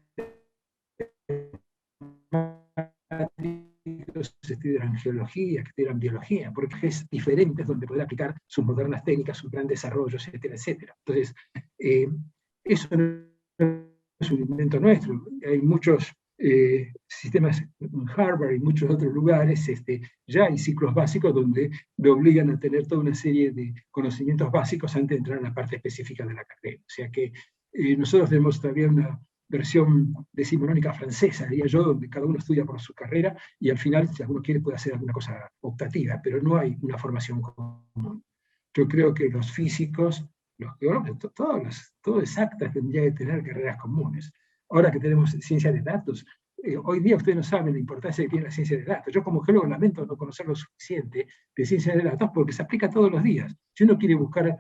[SPEAKER 3] estudiaran geología, que estudiaran biología, porque es diferente, donde poder aplicar sus modernas técnicas, sus grandes desarrollos, etcétera, etcétera. Entonces, eso no es un invento nuestro. Hay muchos sistemas en Harvard y muchos otros lugares, ya hay ciclos básicos donde le obligan a tener toda una serie de conocimientos básicos antes de entrar en la parte específica de la carrera. O sea que nosotros tenemos todavía una versión decimonónica francesa, diría yo, donde cada uno estudia por su carrera y al final, si alguno quiere, puede hacer alguna cosa optativa, pero no hay una formación común. Yo creo que los físicos, los geólogos, todo exactas tendrían que tener carreras comunes. Ahora que tenemos ciencia de datos, hoy día ustedes no saben la importancia que tiene la ciencia de datos. Yo como geólogo lamento no conocer lo suficiente de ciencia de datos porque se aplica todos los días. Si uno quiere buscar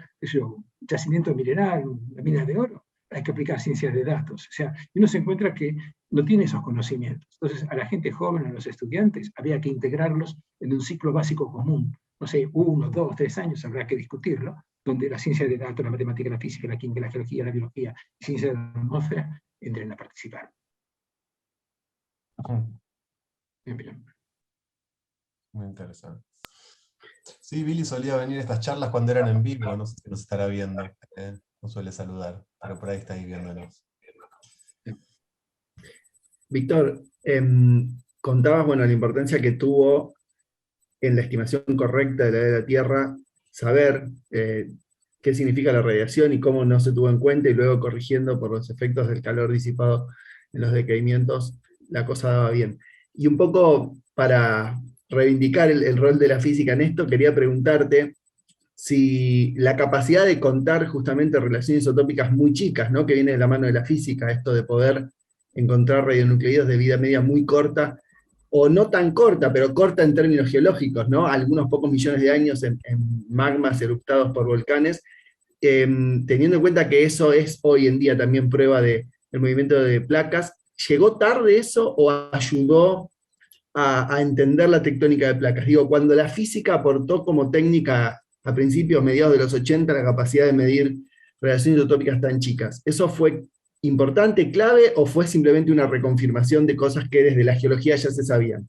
[SPEAKER 3] yacimiento mineral, una mina de oro, hay que aplicar ciencias de datos. O sea, uno se encuentra que no tiene esos conocimientos. Entonces, a la gente joven, a los estudiantes, había que integrarlos en un ciclo básico común. No sé, 1, 2, 3 años habrá que discutirlo, donde la ciencia de datos, la matemática, la física, la química, la geología, la biología y ciencia de la atmósfera entren a participar.
[SPEAKER 1] Bien, bien. Muy interesante. Sí, Billy solía venir a estas charlas cuando eran en vivo, no sé si nos estará viendo, no suele saludar, pero por ahí está ahí viéndonos.
[SPEAKER 2] Víctor, contabas, bueno, la importancia que tuvo en la estimación correcta de la edad de la Tierra, saber qué significa la radiación y cómo no se tuvo en cuenta, y luego corrigiendo por los efectos del calor disipado en los decaimientos, la cosa daba bien. Y un poco para reivindicar el rol de la física en esto, quería preguntarte si la capacidad de contar justamente relaciones isotópicas muy chicas, ¿no?, que viene de la mano de la física, esto de poder encontrar radionucleidos de vida media muy corta, o no tan corta, pero corta en términos geológicos, ¿no?, algunos pocos millones de años en magmas eruptados por volcanes, teniendo en cuenta que eso es hoy en día también prueba del movimiento de placas. ¿Llegó tarde eso o ayudó a entender la tectónica de placas? Digo, cuando la física aportó como técnica a principios, mediados de los 80, la capacidad de medir relaciones isotópicas tan chicas, ¿eso fue importante, clave, o fue simplemente una reconfirmación de cosas que desde la geología ya se sabían?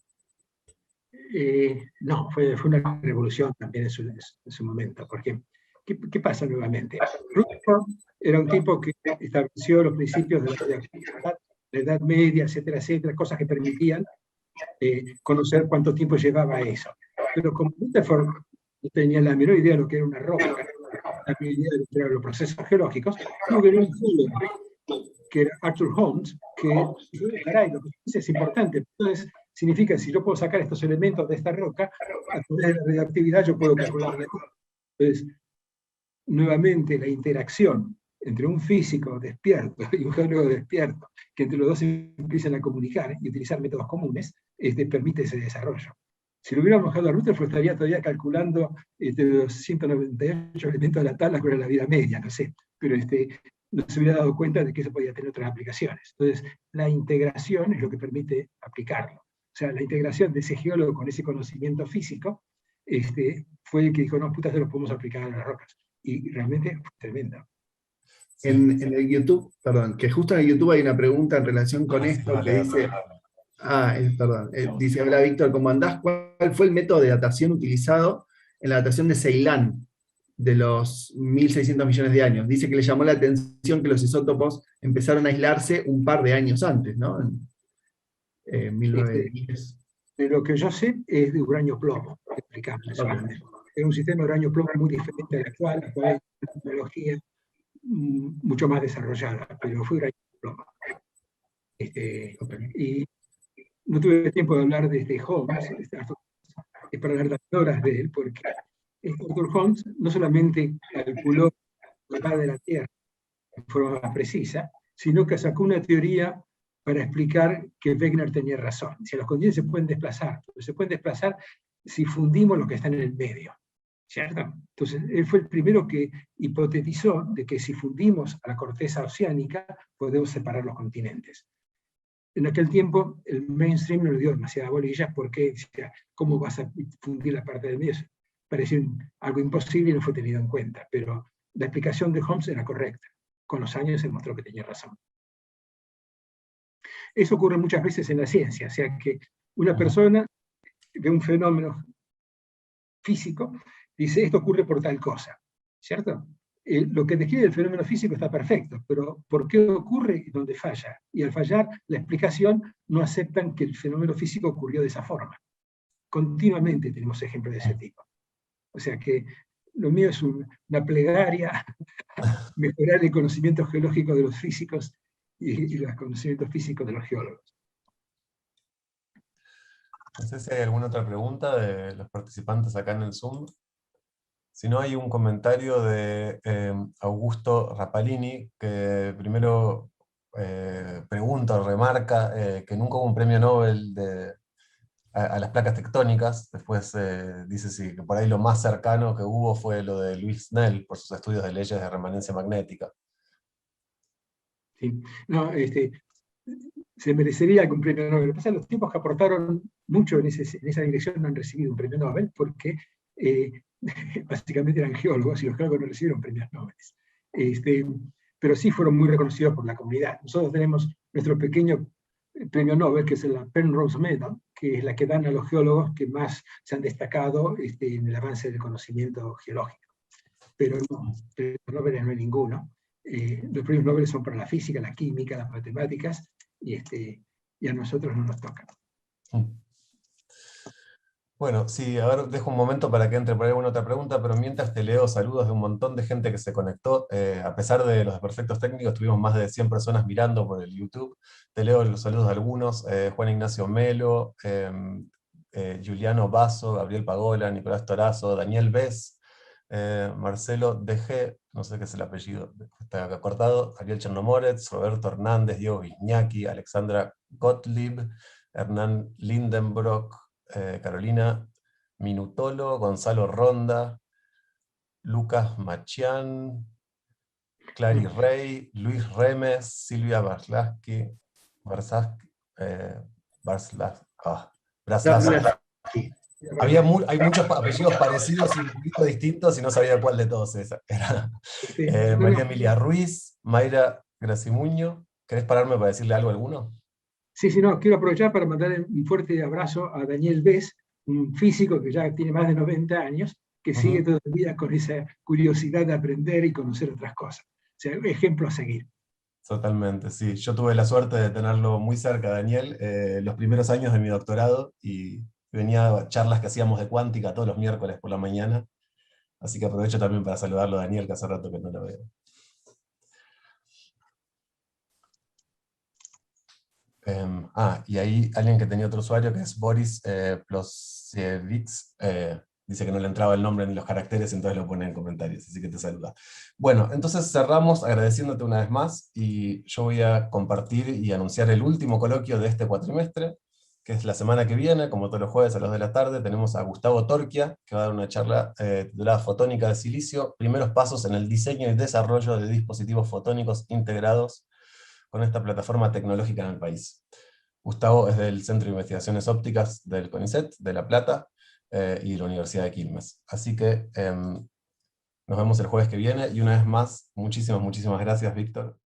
[SPEAKER 3] No, fue una revolución también en su momento, porque ¿qué pasa nuevamente? Rutherford era un tipo que estableció los principios de la Edad Media, etcétera, etcétera, cosas que permitían conocer cuánto tiempo llevaba eso. Pero como Rutherford no tenía la menor idea de lo que era una roca, la menor idea de lo que eran los procesos geológicos, tuvo que venir un geólogo, que era Arthur Holmes, que dijo, caray, lo que dice es importante. Entonces, significa que si yo puedo sacar estos elementos de esta roca, a través de la radioactividad yo puedo calcularla. Entonces, nuevamente, la interacción entre un físico despierto y un geólogo despierto, que entre los dos empiezan a comunicar y utilizar métodos comunes, permite ese desarrollo. Si lo hubiéramos dejado a Rutherford, estaría todavía calculando los 198 elementos de la tabla con la vida media, no sé, pero no se hubiera dado cuenta de que eso podía tener otras aplicaciones. Entonces, la integración es lo que permite aplicarlo. O sea, la integración de ese geólogo con ese conocimiento físico fue el que dijo, no, putas, lo podemos aplicar a las rocas. Y realmente fue tremendo.
[SPEAKER 2] En el YouTube, perdón, que justo en el YouTube hay una pregunta en relación con esto que dice, dice, hola Víctor, ¿cómo andás? ¿Cuál fue el método de datación utilizado en la datación de Ceilán de los 1.600 millones de años? Dice que le llamó la atención que los isótopos empezaron a aislarse un par de años antes, ¿no? En 1910.
[SPEAKER 3] De lo que yo sé es de uranio-plomo, explicamos. Okay. Es un sistema de uranio-plomo muy diferente al actual, hay una tecnología mucho más desarrollada, pero fue uranio-plomo. Y no tuve tiempo de hablar de Holmes, es para hablar de horas de él, porque Arthur Holmes no solamente calculó la edad de la Tierra de forma más precisa, sino que sacó una teoría para explicar que Wegener tenía razón. Si los continentes se pueden desplazar, pero se pueden desplazar si fundimos lo que está en el medio, ¿cierto? Entonces, él fue el primero que hipotetizó de que si fundimos a la corteza oceánica, podemos separar los continentes. En aquel tiempo, el mainstream no le dio demasiada bolilla porque decía, ¿cómo vas a fundir la parte del medio? Parecía algo imposible y no fue tenido en cuenta, pero la explicación de Holmes era correcta. Con los años se mostró que tenía razón. Eso ocurre muchas veces en la ciencia, o sea que una persona ve un fenómeno físico, dice, esto ocurre por tal cosa, ¿cierto? Lo que describe el fenómeno físico está perfecto, pero ¿por qué ocurre y dónde falla? Y al fallar, la explicación no aceptan que el fenómeno físico ocurrió de esa forma. Continuamente tenemos ejemplos de ese tipo. O sea que lo mío es una plegaria, mejorar el conocimiento geológico de los físicos y los conocimientos físicos de los geólogos.
[SPEAKER 1] No sé si hay alguna otra pregunta de los participantes acá en el Zoom. Si no, hay un comentario de Augusto Rapalini, que primero pregunta o remarca que nunca hubo un premio Nobel a las placas tectónicas. Después dice sí, que por ahí lo más cercano que hubo fue lo de Louis Snell, por sus estudios de leyes de remanencia magnética.
[SPEAKER 3] Sí. No, se merecería algún premio Nobel. Lo que pasa es que los tipos que aportaron mucho en esa dirección no han recibido un premio Nobel porque básicamente eran geólogos y los geólogos no recibieron premios Nobel. Pero sí fueron muy reconocidos por la comunidad. Nosotros tenemos nuestro pequeño premio Nobel, que es la Penrose Medal, que es la que dan a los geólogos que más se han destacado en el avance del conocimiento geológico. Pero no, premios Nobel no hay ninguno. Los premios Nobel son para la física, la química, las matemáticas, y a nosotros no nos tocan.
[SPEAKER 1] Bueno, sí, a ver, dejo un momento para que entre por ahí alguna otra pregunta, pero mientras te leo saludos de un montón de gente que se conectó. A pesar de los desperfectos técnicos, tuvimos más de 100 personas mirando por el YouTube. Te leo los saludos de algunos: Juan Ignacio Melo, Juliano Basso, Gabriel Pagola, Nicolás Torazo, Daniel Bess, Marcelo DG, no sé qué es el apellido, está acá cortado, Ariel Chernomorets, Roberto Hernández, Diego Viñaki, Alexandra Gottlieb, Hernán Lindenbrock, Carolina Minutolo, Gonzalo Ronda, Lucas Machián, Clary Rey, Luis Remes, Silvia Barslaski, hay muchos apellidos parecidos y un poquito distintos y no sabía cuál de todos es. María Emilia Ruiz, Mayra Gracimuño. ¿Querés pararme para decirle algo a alguno?
[SPEAKER 3] Sí, no, quiero aprovechar para mandar un fuerte abrazo a Daniel Bess, un físico que ya tiene más de 90 años, que sigue todavía con esa curiosidad de aprender y conocer otras cosas. O sea, un ejemplo a seguir.
[SPEAKER 1] Totalmente, sí. Yo tuve la suerte de tenerlo muy cerca, Daniel, los primeros años de mi doctorado, y venía a charlas que hacíamos de cuántica todos los miércoles por la mañana. Así que aprovecho también para saludarlo a Daniel, que hace rato que no lo veo. Y ahí alguien que tenía otro usuario, que es Boris Plosiewicz, dice que no le entraba el nombre ni los caracteres, entonces lo pone en comentarios, así que te saluda. Bueno, entonces cerramos agradeciéndote una vez más, y yo voy a compartir y anunciar el último coloquio de este cuatrimestre, que es la semana que viene, como todos los jueves a las 2 de la tarde, tenemos a Gustavo Torquia, que va a dar una charla titulada Fotónica de Silicio, primeros pasos en el diseño y desarrollo de dispositivos fotónicos integrados con esta plataforma tecnológica en el país. Gustavo es del Centro de Investigaciones Ópticas del CONICET, de La Plata, y de la Universidad de Quilmes. Así que nos vemos el jueves que viene, y una vez más, muchísimas gracias, Víctor.